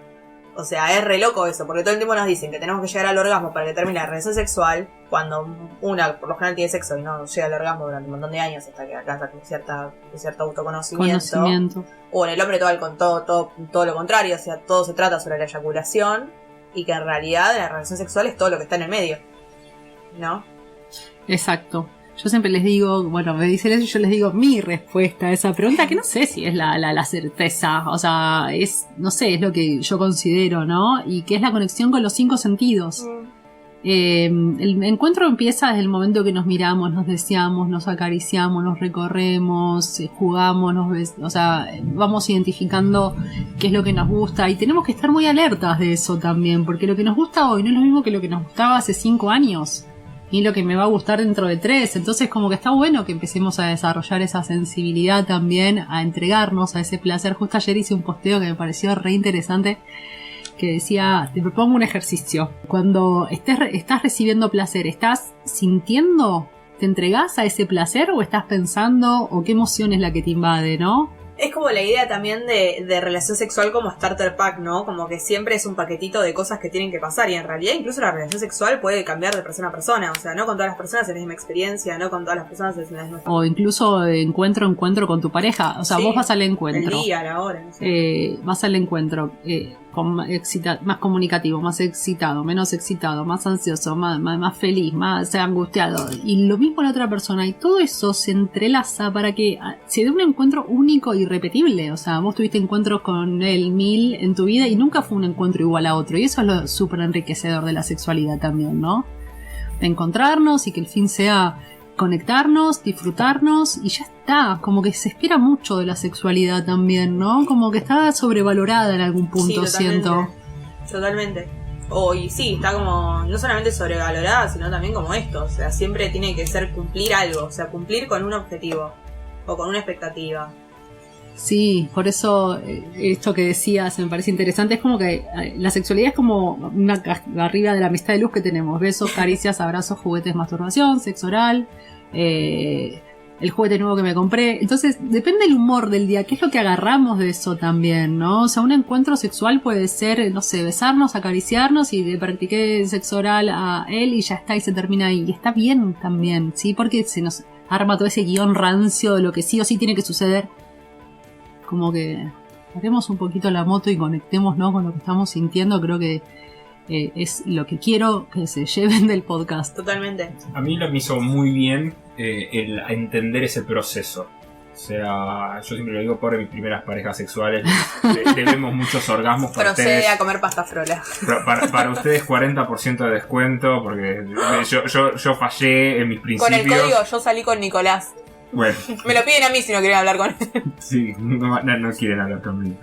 O sea, es re loco eso, porque todo el tiempo nos dicen que tenemos que llegar al orgasmo para que termine la relación sexual, cuando una por lo general tiene sexo y no llega al orgasmo durante un montón de años hasta que alcanza cierto autoconocimiento. O en el hombre todo lo contrario, o sea, todo se trata sobre la eyaculación y que en realidad la relación sexual es todo lo que está en el medio, ¿no? Exacto. Yo siempre les digo, bueno, me dicen eso y yo les digo mi respuesta a esa pregunta, que no sé si es la certeza, o sea, no sé, es lo que yo considero, ¿no? Y que es la conexión con los 5 sentidos. El encuentro empieza desde el momento que nos miramos, nos deseamos, nos acariciamos, nos recorremos, jugamos, o sea, vamos identificando qué es lo que nos gusta y tenemos que estar muy alertas de eso también, porque lo que nos gusta hoy no es lo mismo que lo que nos gustaba hace 5 años. Y lo que me va a gustar dentro de 3. Entonces como que está bueno que empecemos a desarrollar esa sensibilidad también, a entregarnos a ese placer. Justo ayer hice un posteo que me pareció re interesante, que decía, te propongo un ejercicio. Cuando estás recibiendo placer, ¿estás sintiendo? ¿Te entregás a ese placer o estás pensando o qué emoción es la que te invade, no? Es como la idea también de relación sexual como starter pack, ¿no? Como que siempre es un paquetito de cosas que tienen que pasar y en realidad incluso la relación sexual puede cambiar de persona a persona. O sea, no con todas las personas es la misma experiencia, no con todas las personas es la misma... O incluso encuentro con tu pareja. O sea, sí, vos vas al encuentro. El día, la hora. No sé. Vas al encuentro más comunicativo, más excitado, menos excitado, más ansioso, más feliz, más angustiado. Y lo mismo la otra persona. Y todo eso se entrelaza para que se dé un encuentro único y irrepetible. O sea, vos tuviste encuentros con él 1000 en tu vida y nunca fue un encuentro igual a otro. Y eso es lo súper enriquecedor de la sexualidad también, ¿no? De encontrarnos y que el fin sea conectarnos, disfrutarnos y ya está. Como que se espera mucho de la sexualidad también, ¿no? Como que está sobrevalorada en algún punto, sí, siento. Totalmente. Y sí, está como no solamente sobrevalorada, sino también como esto. O sea, siempre tiene que ser cumplir algo. O sea, cumplir con un objetivo o con una expectativa. Sí, por eso esto que decías me parece interesante. Es como que la sexualidad es como una arriba de la amistad de luz que tenemos. Besos, caricias, abrazos, juguetes, masturbación, sexo oral, el juguete nuevo que me compré. Entonces depende del humor del día, qué es lo que agarramos de eso también, ¿no? O sea, un encuentro sexual puede ser, no sé, besarnos, acariciarnos y le practiqué sexo oral a él y ya está, y se termina ahí. Y está bien también, ¿sí? Porque se nos arma todo ese guión rancio de lo que sí o sí tiene que suceder. Como que paremos un poquito la moto y conectemos, ¿no?, con lo que estamos sintiendo. Creo que es lo que quiero que se lleven del podcast. Totalmente. A mí lo me hizo muy bien el entender ese proceso. O sea, yo siempre lo digo, por mis primeras parejas sexuales debemos muchos orgasmos. Procede ustedes, a comer pasta frola. Para ustedes 40% de descuento, porque yo fallé en mis principios. Con el código yo salí con Nicolás. Bueno. Me lo piden a mí si no quieren hablar con él. Sí, no quieren hablar conmigo.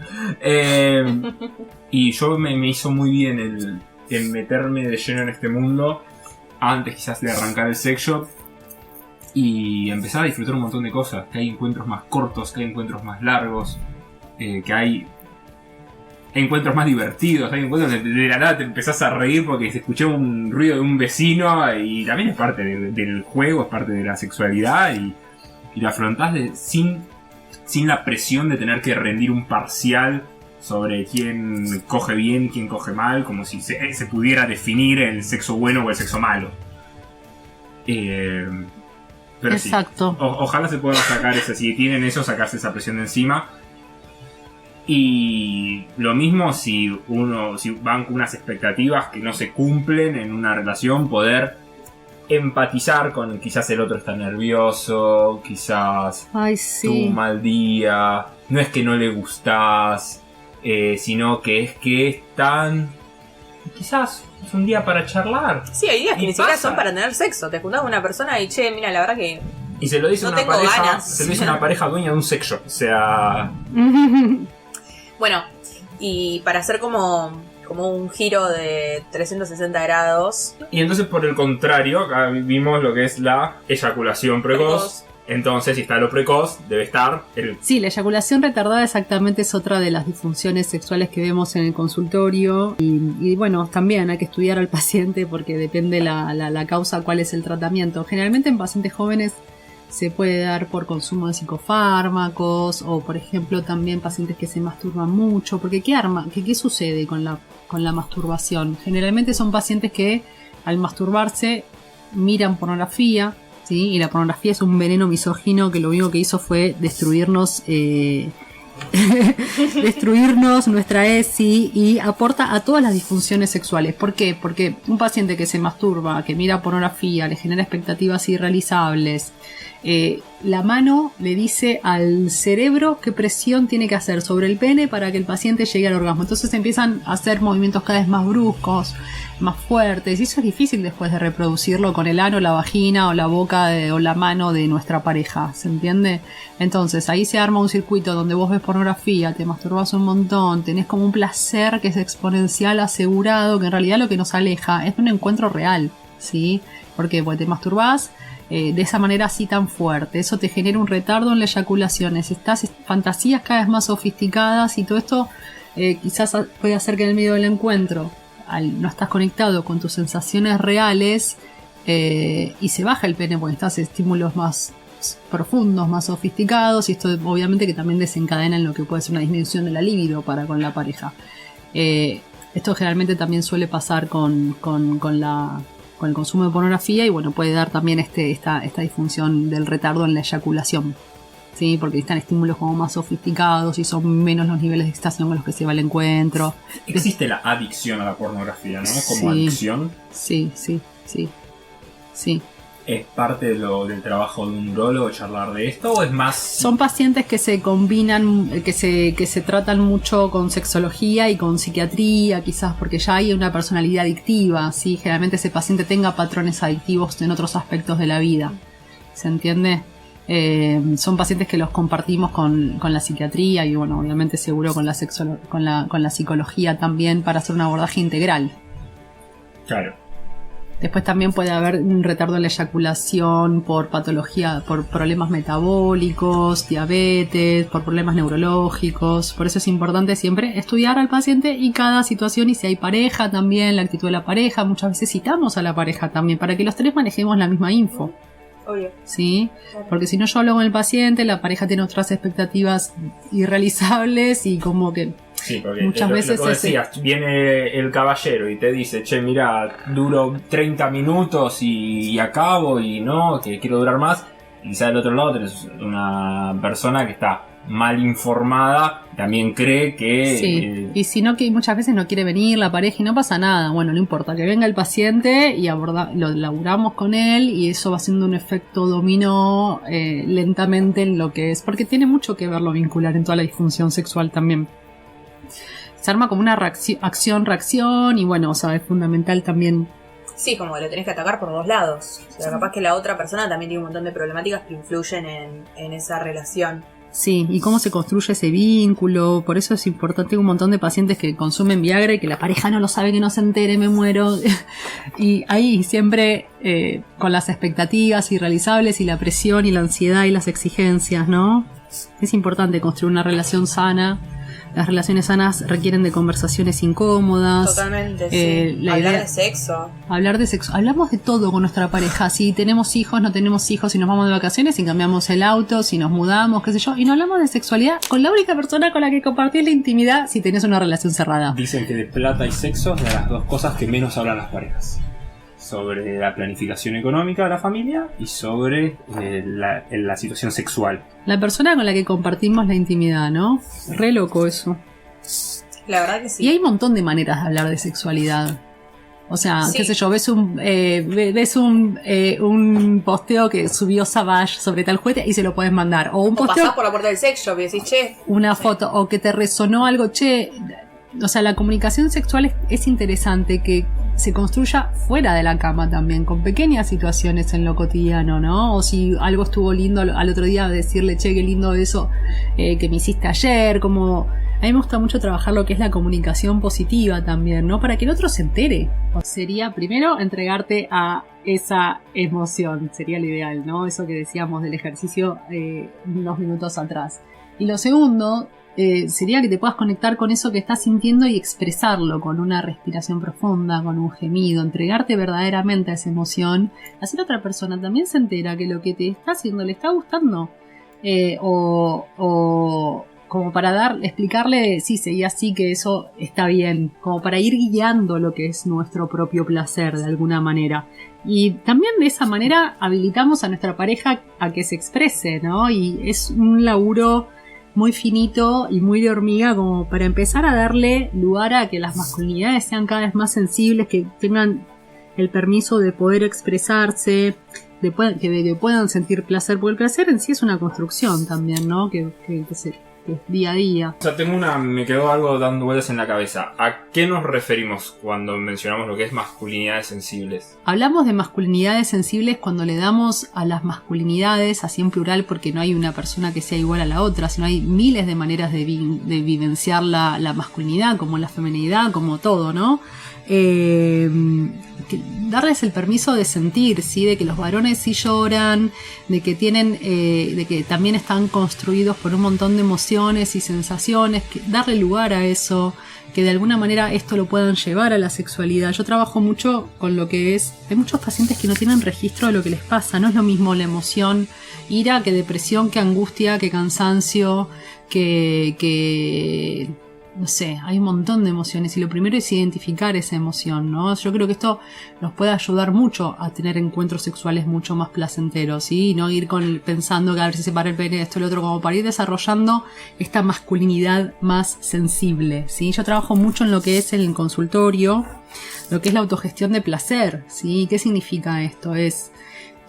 Y yo me hizo muy bien el meterme de lleno en este mundo antes quizás de arrancar el sex shop y empezar a disfrutar un montón de cosas. Que hay encuentros más cortos, que hay encuentros más largos, que hay encuentros más divertidos, hay encuentros donde de la nada te empezás a reír porque se escuchó un ruido de un vecino y también es parte del juego, es parte de la sexualidad y lo afrontás sin la presión de tener que rendir un parcial sobre quién coge bien, quién coge mal, como si se pudiera definir el sexo bueno o el sexo malo. Pero exacto. Sí, ojalá se puedan sacar si tienen eso, sacarse esa presión de encima. Y lo mismo si van con unas expectativas que no se cumplen en una relación, poder empatizar con quizás el otro está nervioso, quizás tuvo un mal día, no es que no le gustás, sino que es que están, quizás es un día para charlar. Sí, hay días que ni siquiera son para tener sexo, te juntás con una persona y mira, la verdad que y se lo dice no una tengo pareja, ganas. Se lo dice una pareja dueña de un sex shop, o sea. Bueno, y para hacer como como un giro de 360 grados. Y entonces, por el contrario, acá vimos lo que es la eyaculación precoz. Entonces, si está lo precoz, debe estar el... Sí, la eyaculación retardada exactamente es otra de las disfunciones sexuales que vemos en el consultorio. Y bueno, también hay que estudiar al paciente porque depende la causa, cuál es el tratamiento. Generalmente en pacientes jóvenes se puede dar por consumo de psicofármacos o, por ejemplo, también pacientes que se masturban mucho. Porque ¿qué sucede con la masturbación? Generalmente son pacientes que al masturbarse miran pornografía, ¿sí? Y la pornografía es un veneno misógino que lo único que hizo fue destruirnos destruirnos nuestra ESI y aporta a todas las disfunciones sexuales. ¿Por qué? Porque un paciente que se masturba, que mira pornografía, le genera expectativas irrealizables, la mano le dice al cerebro qué presión tiene que hacer sobre el pene para que el paciente llegue al orgasmo. Entonces empiezan a hacer movimientos cada vez más bruscos, más fuertes, y eso es difícil después de reproducirlo con el ano, la vagina o la boca o la mano de nuestra pareja, ¿se entiende? Entonces ahí se arma un circuito donde vos ves pornografía, te masturbas un montón, tenés como un placer que es exponencial asegurado, que en realidad lo que nos aleja es de un encuentro real, ¿sí? Porque te masturbás de esa manera así tan fuerte, eso te genera un retardo en la eyaculación, necesitas fantasías cada vez más sofisticadas, y todo esto quizás puede hacer que en el medio del encuentro no estás conectado con tus sensaciones reales y se baja el pene porque estás en estímulos más profundos, más sofisticados, y esto obviamente que también desencadena en lo que puede ser una disminución de la libido para con la pareja. Esto generalmente también suele pasar con el consumo de pornografía, y bueno, puede dar también esta disfunción del retardo en la eyaculación, ¿sí? Porque están estímulos como más sofisticados y son menos los niveles de excitación con los que se va el encuentro. Existe la adicción a la pornografía, ¿no? Como adicción. Sí. ¿Es parte del trabajo de un urólogo charlar de esto o es más...? Son pacientes que se combinan, que se tratan mucho con sexología y con psiquiatría, quizás porque ya hay una personalidad adictiva, ¿sí? Generalmente ese paciente tenga patrones adictivos en otros aspectos de la vida, ¿se entiende? Son pacientes que los compartimos con la psiquiatría y bueno, obviamente seguro con la psicología también, para hacer un abordaje integral. Claro. Después también puede haber un retardo en la eyaculación por patología, por problemas metabólicos, diabetes, por problemas neurológicos. Por eso es importante siempre estudiar al paciente y cada situación, y si hay pareja también, la actitud de la pareja. Muchas veces citamos a la pareja también para que los tres manejemos la misma info. Obvio. ¿Sí? Porque si no, yo hablo con el paciente, la pareja tiene otras expectativas irrealizables y como que... Sí, porque muchas veces lo decías, viene el caballero y te dice, che, mira, duro 30 minutos y acabo, y no, que quiero durar más. Y quizás del otro lado tenés una persona que está mal informada, también cree que... Sí, y si no, que muchas veces no quiere venir la pareja y no pasa nada. Bueno, no importa, que venga el paciente y lo laburamos con él, y eso va haciendo un efecto dominó lentamente en lo que es, porque tiene mucho que ver lo vincular en toda la disfunción sexual también. Se arma como una acción-reacción, y bueno, o sea, es fundamental también. Sí, como que lo tenés que atacar por dos lados. O sea, capaz que la otra persona también tiene un montón de problemáticas que influyen en esa relación. Sí, y cómo se construye ese vínculo. Por eso es importante. Tengo un montón de pacientes que consumen Viagra y que la pareja no lo sabe, que no se entere, me muero. Y ahí siempre con las expectativas irrealizables y la presión y la ansiedad y las exigencias, ¿no? Es importante construir una relación sana. Las relaciones sanas requieren de conversaciones incómodas. Totalmente, sí. Hablar de sexo. Hablamos de todo con nuestra pareja. Si tenemos hijos, no tenemos hijos, si nos vamos de vacaciones, si cambiamos el auto, si nos mudamos, qué sé yo. Y no hablamos de sexualidad con la única persona con la que compartís la intimidad si tenés una relación cerrada. Dicen que de plata y sexo es de las dos cosas que menos hablan las parejas. Sobre la planificación económica de la familia y sobre la situación sexual. La persona con la que compartimos la intimidad, ¿no? Re loco eso. La verdad que sí. Y hay un montón de maneras de hablar de sexualidad. O sea, sí. Qué sé yo, ves un posteo que subió Savage sobre tal juguete y se lo puedes mandar. O pasás por la puerta del sex shop y decís, che. Una foto, o que te resonó algo, che. O sea, la comunicación sexual es interesante, que se construya fuera de la cama también, con pequeñas situaciones en lo cotidiano, ¿no? O si algo estuvo lindo al otro día, decirle, che, qué lindo eso que me hiciste ayer, como... A mí me gusta mucho trabajar lo que es la comunicación positiva también, ¿no? Para que el otro se entere. O sería, primero, entregarte a esa emoción. Sería lo ideal, ¿no? Eso que decíamos del ejercicio unos minutos atrás. Y lo segundo, sería que te puedas conectar con eso que estás sintiendo y expresarlo con una respiración profunda, con un gemido, entregarte verdaderamente a esa emoción. Así la otra persona también se entera que lo que te está haciendo le está gustando. Como para explicarle, sí, seguí así, que eso está bien, como para ir guiando lo que es nuestro propio placer de alguna manera. Y también de esa manera habilitamos a nuestra pareja a que se exprese, ¿no? Y es un laburo muy finito y muy de hormiga como para empezar a darle lugar a que las masculinidades sean cada vez más sensibles, que tengan el permiso de poder expresarse, que puedan sentir placer, porque el placer en sí es una construcción también, ¿no? Que es día a día. O sea, me quedó algo dando vueltas en la cabeza. ¿A qué nos referimos cuando mencionamos lo que es masculinidades sensibles? Hablamos de masculinidades sensibles cuando le damos a las masculinidades, así en plural, porque no hay una persona que sea igual a la otra, sino hay miles de maneras de vivenciar la masculinidad, como la feminidad, como todo, ¿no? Darles el permiso de sentir, ¿sí? De que los varones sí lloran, de que también están construidos por un montón de emociones y sensaciones, darle lugar a eso, que de alguna manera esto lo puedan llevar a la sexualidad. Yo trabajo mucho con lo que hay muchos pacientes que no tienen registro de lo que les pasa, no es lo mismo la emoción, ira, que depresión, que angustia, que cansancio, que no sé, hay un montón de emociones y lo primero es identificar esa emoción, ¿no? Yo creo que esto nos puede ayudar mucho a tener encuentros sexuales mucho más placenteros, ¿sí? Y no ir pensando que a ver si se para el pene, esto y lo otro, como para ir desarrollando esta masculinidad más sensible, ¿sí? Yo trabajo mucho en lo que es el consultorio, lo que es la autogestión de placer, ¿sí? ¿Qué significa esto? Es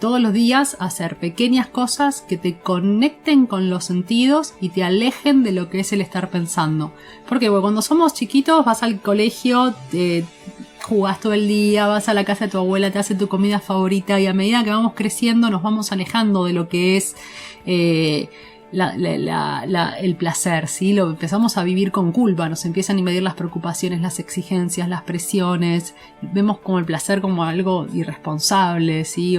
todos los días hacer pequeñas cosas que te conecten con los sentidos y te alejen de lo que es el estar pensando. Porque cuando somos chiquitos vas al colegio, jugás todo el día, vas a la casa de tu abuela, te hace tu comida favorita y a medida que vamos creciendo nos vamos alejando de lo que es el placer, ¿sí? Lo empezamos a vivir con culpa, nos empiezan a invadir las preocupaciones, las exigencias, las presiones, vemos como el placer como algo irresponsable, ¿sí?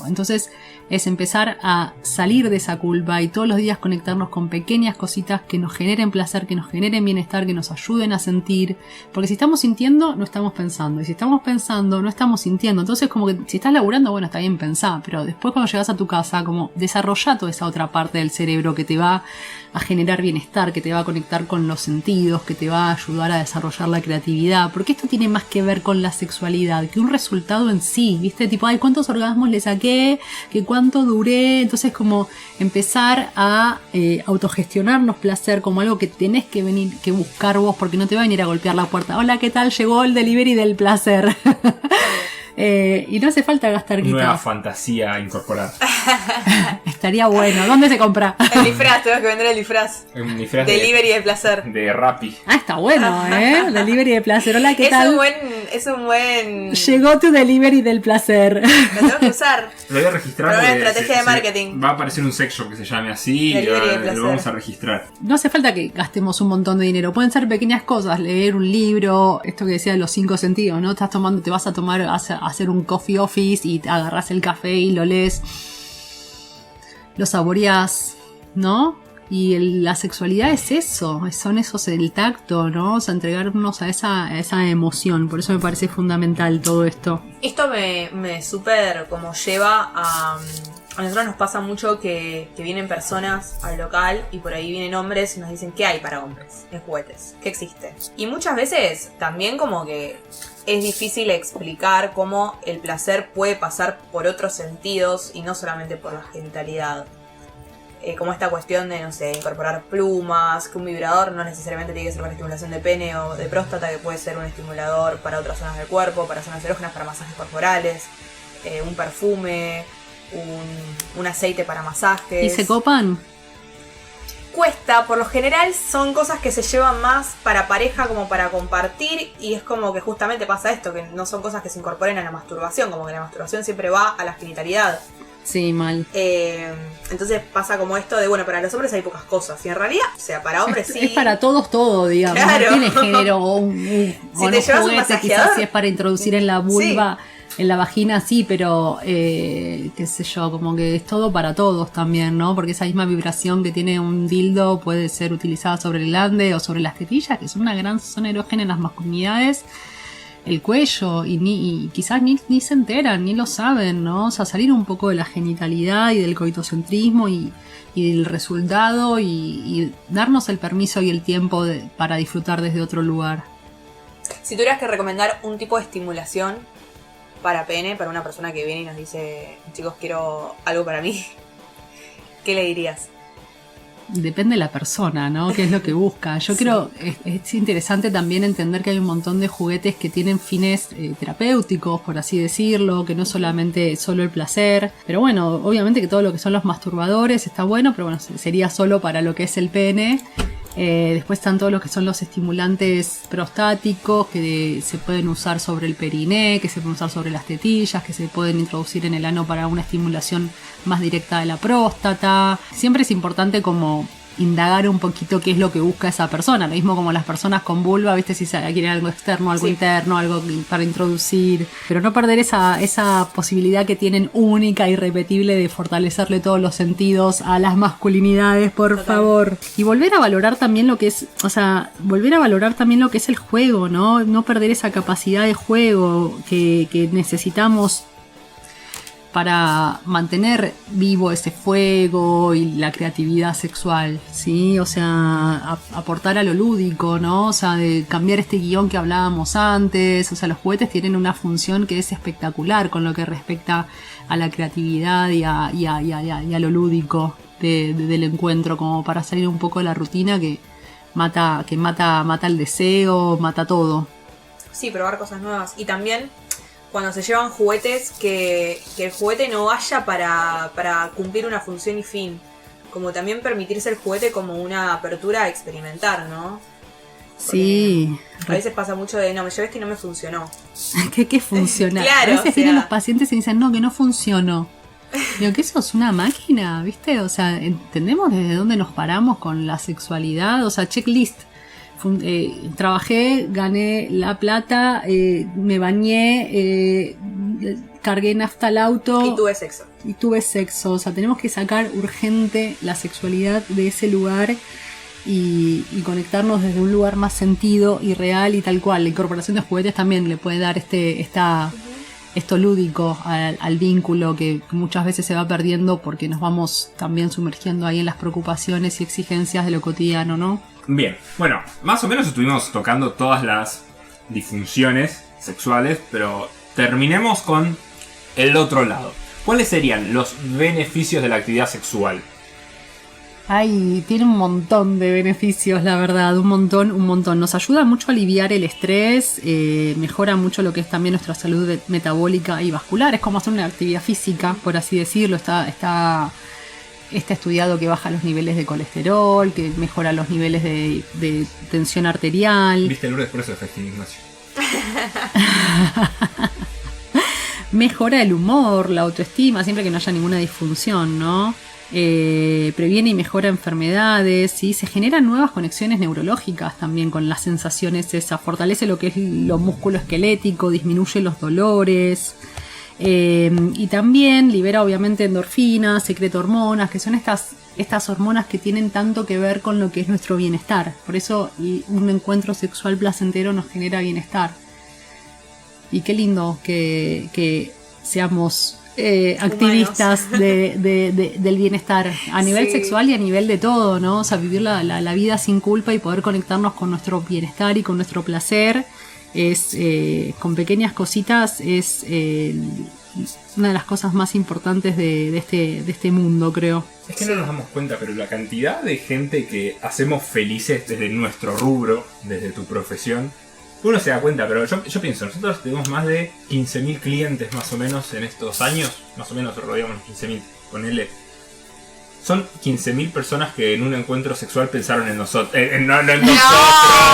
Entonces es empezar a salir de esa culpa y todos los días conectarnos con pequeñas cositas que nos generen placer, que nos generen bienestar, que nos ayuden a sentir, porque si estamos sintiendo no estamos pensando, y si estamos pensando no estamos sintiendo. Entonces como que si estás laburando, bueno, está bien pensar, pero después cuando llegas a tu casa, como desarrolla toda esa otra parte del cerebro que te va a generar bienestar, que te va a conectar con los sentidos, que te va a ayudar a desarrollar la creatividad, porque esto tiene más que ver con la sexualidad que un resultado en sí, ¿viste? Tipo, ay, ¿cuántos orgasmos le saqué? ¿Que cuánto duré? Entonces como empezar a autogestionarnos placer como algo que tenés que buscar vos, porque no te va a venir a golpear la puerta. Hola, ¿qué tal? Llegó el delivery del placer. Y no hace falta gastar guita. Nueva fantasía incorporada. Estaría bueno. ¿Dónde se compra? El disfraz, tengo que vender el disfraz. Un disfraz Delivery de placer. De Rappi. Ah, está bueno, ¿eh? Delivery de placer. Hola, ¿qué tal? Es un buen... Llegó tu delivery del placer. Lo tengo que usar. Lo voy a registrar. Pero una estrategia de marketing. Va a aparecer un sex shop que se llame así y lo vamos a registrar. No hace falta que gastemos un montón de dinero. Pueden ser pequeñas cosas. Leer un libro. Esto que decía de los 5 sentidos, ¿no? Te vas a tomar... hacer un coffee office y agarras el café y lo lees, lo saboreás, ¿no? Y la sexualidad es eso, son esos, el tacto, ¿no? O sea, entregarnos a esa emoción. Por eso me parece fundamental todo esto. Esto me súper como lleva a nosotros nos pasa mucho que vienen personas al local y por ahí vienen hombres y nos dicen ¿qué hay para hombres en juguetes? ¿Qué existe? Y muchas veces también como que es difícil explicar cómo el placer puede pasar por otros sentidos y no solamente por la genitalidad. Como esta cuestión de, no sé, incorporar plumas, que un vibrador no necesariamente tiene que ser para estimulación de pene o de próstata, que puede ser un estimulador para otras zonas del cuerpo, para zonas erógenas, para masajes corporales, un perfume, un aceite para masajes. ¿Y se copan? cuesta, por lo general son cosas que se llevan más para pareja como para compartir, y es como que justamente pasa esto, que no son cosas que se incorporen a la masturbación, como que la masturbación siempre va a la genitalidad. Sí, mal. Entonces pasa como esto de, bueno, para los hombres hay pocas cosas, y en realidad, o sea, para hombres sí. Es para todos todo, digamos. Claro. No tiene género o un Si te llevas un masajeador, quizás si es para introducir en la vulva, en la vagina, sí, pero qué sé yo, como que es todo para todos también, ¿no? Porque esa misma vibración que tiene un dildo puede ser utilizada sobre el glande o sobre las tetillas, que son una gran zona erógena en las masculinidades. El cuello, y quizás ni se enteran, ni lo saben, ¿no? O sea, salir un poco de la genitalidad y del coitocentrismo y del resultado y darnos el permiso y el tiempo para disfrutar desde otro lugar. Si tuvieras que recomendar un tipo de estimulación para pene, para una persona que viene y nos dice, chicos, quiero algo para mí, ¿qué le dirías? Depende de la persona, ¿no? ¿Qué es lo que busca? Yo creo, es interesante también entender que hay un montón de juguetes que tienen fines terapéuticos, por así decirlo, que no solamente solo el placer. Pero bueno, obviamente que todo lo que son los masturbadores está bueno, pero bueno, sería solo para lo que es el pene. Después están todos los que son los estimulantes prostáticos que se pueden usar sobre el periné, que se pueden usar sobre las tetillas, que se pueden introducir en el ano para una estimulación más directa de la próstata. Siempre es importante como indagar un poquito qué es lo que busca esa persona, lo mismo como las personas con vulva, viste, si quieren algo externo, algo interno, algo para introducir, pero no perder esa posibilidad que tienen única y irrepetible de fortalecerle todos los sentidos a las masculinidades, por favor. Y volver a valorar también lo que es, volver a valorar también lo que es el juego, ¿no? No perder esa capacidad de juego que necesitamos para mantener vivo ese fuego y la creatividad sexual, ¿sí? O sea, aportar a lo lúdico, ¿no? O sea, de cambiar este guión que hablábamos antes. O sea, los juguetes tienen una función que es espectacular con lo que respecta a la creatividad y a lo lúdico del encuentro, como para salir un poco de la rutina que mata el deseo, mata todo. Sí, probar cosas nuevas. Y también cuando se llevan juguetes, que el juguete no vaya para cumplir una función y fin. Como también permitirse el juguete como una apertura a experimentar, ¿no? Porque sí. A veces pasa mucho de, no, me llevé este y no me funcionó. ¿Qué funciona? Claro, a veces vienen los pacientes y dicen, no, que no funcionó. Digo, que eso es una máquina, ¿viste? O sea, entendemos desde dónde nos paramos con la sexualidad. O sea, checklist. Trabajé, gané la plata, me bañé, cargué nafta al auto y tuve sexo. O sea, tenemos que sacar urgente la sexualidad de ese lugar y conectarnos desde un lugar más sentido y real y tal cual. La incorporación de juguetes también le puede dar esto lúdico al vínculo que muchas veces se va perdiendo porque nos vamos también sumergiendo ahí en las preocupaciones y exigencias de lo cotidiano, ¿no? Bien, bueno, más o menos estuvimos tocando todas las disfunciones sexuales, pero terminemos con el otro lado. ¿Cuáles serían los beneficios de la actividad sexual? Ay, tiene un montón de beneficios, la verdad, un montón. Nos ayuda mucho a aliviar el estrés, mejora mucho lo que es también nuestra salud metabólica y vascular. Es como hacer una actividad física, por así decirlo. Está estudiado que baja los niveles de colesterol, que mejora los niveles de tensión arterial. Viste, Lourdes, por eso efecto Ignacio. Mejora el humor, la autoestima, siempre que no haya ninguna disfunción, ¿no? Previene y mejora enfermedades, ¿sí? Se generan nuevas conexiones neurológicas también con las sensaciones esas, fortalece lo que es lo músculo esquelético, disminuye los dolores, y también libera obviamente endorfinas, secreta hormonas, que son estas hormonas que tienen tanto que ver con lo que es nuestro bienestar. Por eso un encuentro sexual placentero nos genera bienestar. Y qué lindo que seamos activistas del bienestar a nivel sexual y a nivel de todo, ¿no? O sea, vivir la vida sin culpa y poder conectarnos con nuestro bienestar y con nuestro placer es con pequeñas cositas es una de las cosas más importantes de este mundo, creo. Es que no nos damos cuenta, pero la cantidad de gente que hacemos felices desde nuestro rubro, desde tu profesión, uno se da cuenta, pero yo pienso, nosotros tenemos más de 15.000 clientes más o menos en estos años, más o menos rodeamos los 15.000, ponele. Son 15.000 personas que en un encuentro sexual pensaron en nosotros. No en nosotros.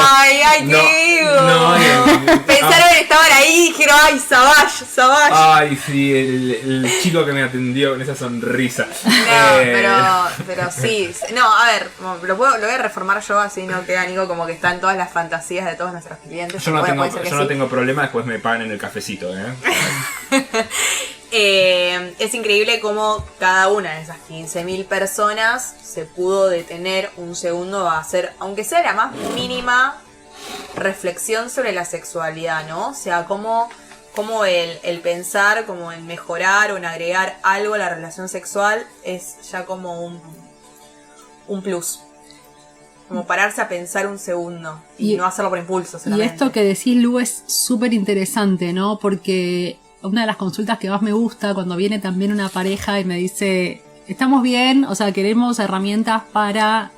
Ay, no, tío. Pensaron que estaban ahí y dijeron, ay, Savage. Ay, sí, el chico que me atendió con esa sonrisa. No, pero sí. No, a ver, lo voy a reformar yo, así no queda Nico como que están todas las fantasías de todos nuestros clientes. Yo no tengo problema, después me pagan en el cafecito, Es increíble cómo cada una de esas 15.000 personas se pudo detener un segundo a hacer, aunque sea la más mínima reflexión sobre la sexualidad, ¿no? O sea, como el pensar, como en mejorar o en agregar algo a la relación sexual es ya como un plus. Como pararse a pensar un segundo y no hacerlo por impulso solamente. Y esto que decís, Lu, es súper interesante, ¿no? Porque una de las consultas que más me gusta cuando viene también una pareja y me dice, estamos bien, o sea, queremos herramientas para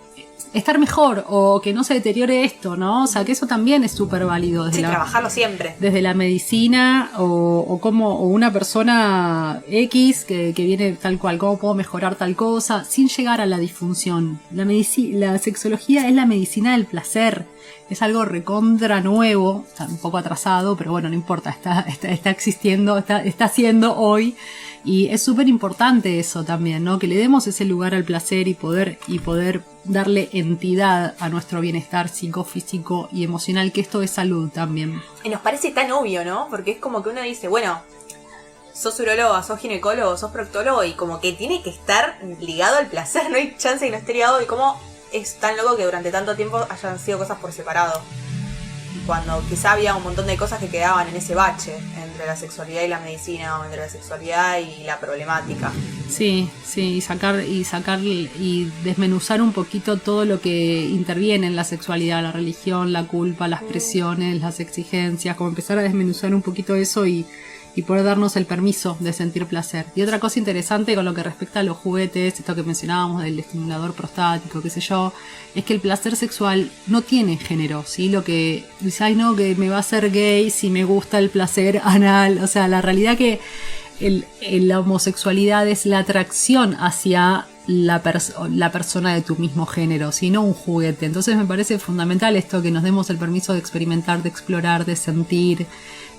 estar mejor o que no se deteriore esto, ¿no? O sea, que eso también es súper válido. Sí, trabajarlo siempre. Desde la medicina o una persona X que viene tal cual, cómo puedo mejorar tal cosa, sin llegar a la disfunción. La sexología es la medicina del placer. Es algo recontra nuevo, está un poco atrasado, pero bueno, no importa, está existiendo, está haciendo hoy. Y es súper importante eso también, ¿no? Que le demos ese lugar al placer y poder darle entidad a nuestro bienestar psicofísico y emocional, que esto es salud también. Y nos parece tan obvio, ¿no? Porque es como que uno dice, bueno, sos urólogo, sos ginecólogo, sos proctólogo y como que tiene que estar ligado al placer, no hay chance de que no esté ligado. Y como es tan loco que durante tanto tiempo hayan sido cosas por separado. Cuando quizá había un montón de cosas que quedaban en ese bache entre la sexualidad y la medicina, o entre la sexualidad y la problemática. Sí, y sacar y desmenuzar un poquito todo lo que interviene en la sexualidad, la religión, la culpa, las presiones, las exigencias, como empezar a desmenuzar un poquito eso y poder darnos el permiso de sentir placer. Y otra cosa interesante con lo que respecta a los juguetes, esto que mencionábamos del estimulador prostático, qué sé yo, es que el placer sexual no tiene género, ¿sí? Lo que dice, ay no, que me va a hacer gay si me gusta el placer anal. O sea, la realidad que la homosexualidad es la atracción hacia la persona de tu mismo género, sino un juguete. Entonces me parece fundamental esto, que nos demos el permiso de experimentar, de explorar, de sentir,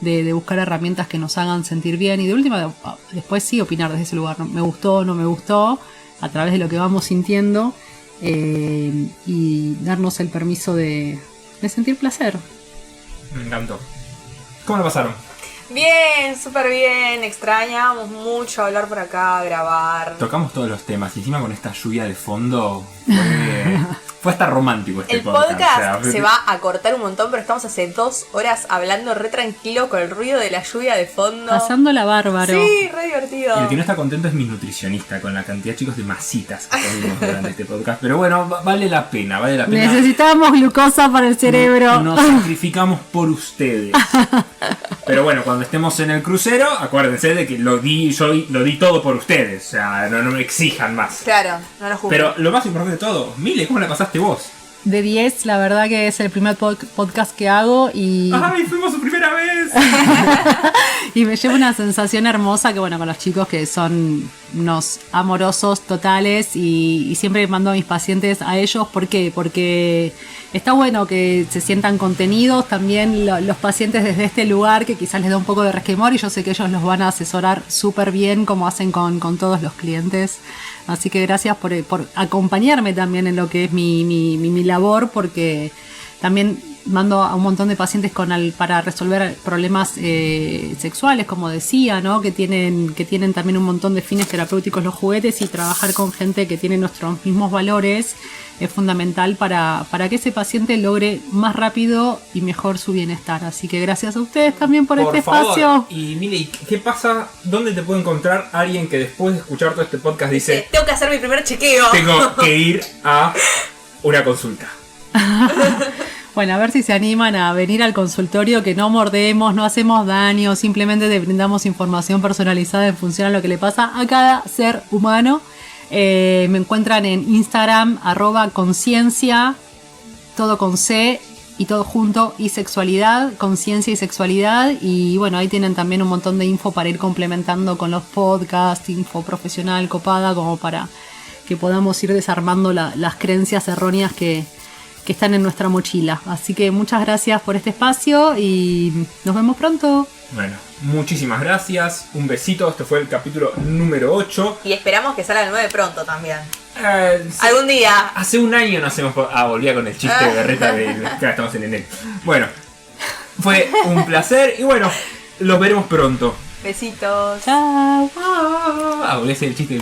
de buscar herramientas que nos hagan sentir bien y de última después sí opinar desde ese lugar, me gustó, no me gustó, a través de lo que vamos sintiendo, y darnos el permiso de sentir placer. Me encantó. ¿Cómo lo pasaron? Bien, súper bien, extrañamos mucho hablar por acá, grabar. Tocamos todos los temas y encima con esta lluvia de fondo fue hasta romántico este podcast. El podcast se va a cortar un montón, pero estamos hace 2 horas hablando re tranquilo con el ruido de la lluvia de fondo. Pasándola bárbaro. Sí, re divertido. Y el que no está contento es mi nutricionista con la cantidad, chicos, de masitas que comimos durante este podcast. Pero bueno, vale la pena. Necesitamos glucosa para el cerebro. Nos sacrificamos por ustedes. Pero bueno, cuando estemos en el crucero, acuérdense de que yo lo di todo por ustedes. O sea, no me exijan más. Claro, no lo juzguen. Pero lo más importante de todo, Mile, ¿cómo la pasaste vos? De 10, la verdad que es el primer podcast que hago y... ¡Ay, fuimos su primera vez! Y me lleva una sensación hermosa que, bueno, con los chicos que son unos amorosos totales y siempre mando a mis pacientes a ellos. ¿Por qué? Porque está bueno que se sientan contenidos también los pacientes desde este lugar, que quizás les da un poco de resquemor y yo sé que ellos los van a asesorar súper bien como hacen con todos los clientes. Así que gracias por acompañarme también en lo que es mi labor, porque también mando a un montón de pacientes para resolver problemas sexuales, como decía, ¿no? Que tienen también un montón de fines terapéuticos los juguetes, y trabajar con gente que tiene nuestros mismos valores es fundamental para que ese paciente logre más rápido y mejor su bienestar. Así que gracias a ustedes también por este favor. espacio. Y Mile, ¿qué pasa? ¿Dónde te puede encontrar alguien que después de escuchar todo este podcast dice: tengo que hacer mi primer chequeo, tengo que ir a una consulta? Bueno, a ver si se animan a venir al consultorio, que no mordemos, no hacemos daño, simplemente te brindamos información personalizada en función a lo que le pasa a cada ser humano. Me encuentran en Instagram, @conciencia, todo con C y todo junto, y sexualidad, conciencia y sexualidad. Y bueno, ahí tienen también un montón de info para ir complementando con los podcasts, info profesional copada, como para que podamos ir desarmando las creencias erróneas que están en nuestra mochila. Así que muchas gracias por este espacio y nos vemos pronto. Bueno, muchísimas gracias. Un besito. Este fue el capítulo número 8. Y esperamos que salga el 9 pronto también. Sí. Algún día. Hace un año no hacemos... volvía con el chiste de berreta de... Claro, estamos en enero. Bueno, fue un placer y bueno, los veremos pronto. Besitos. Chao. Volví a hacer el chiste.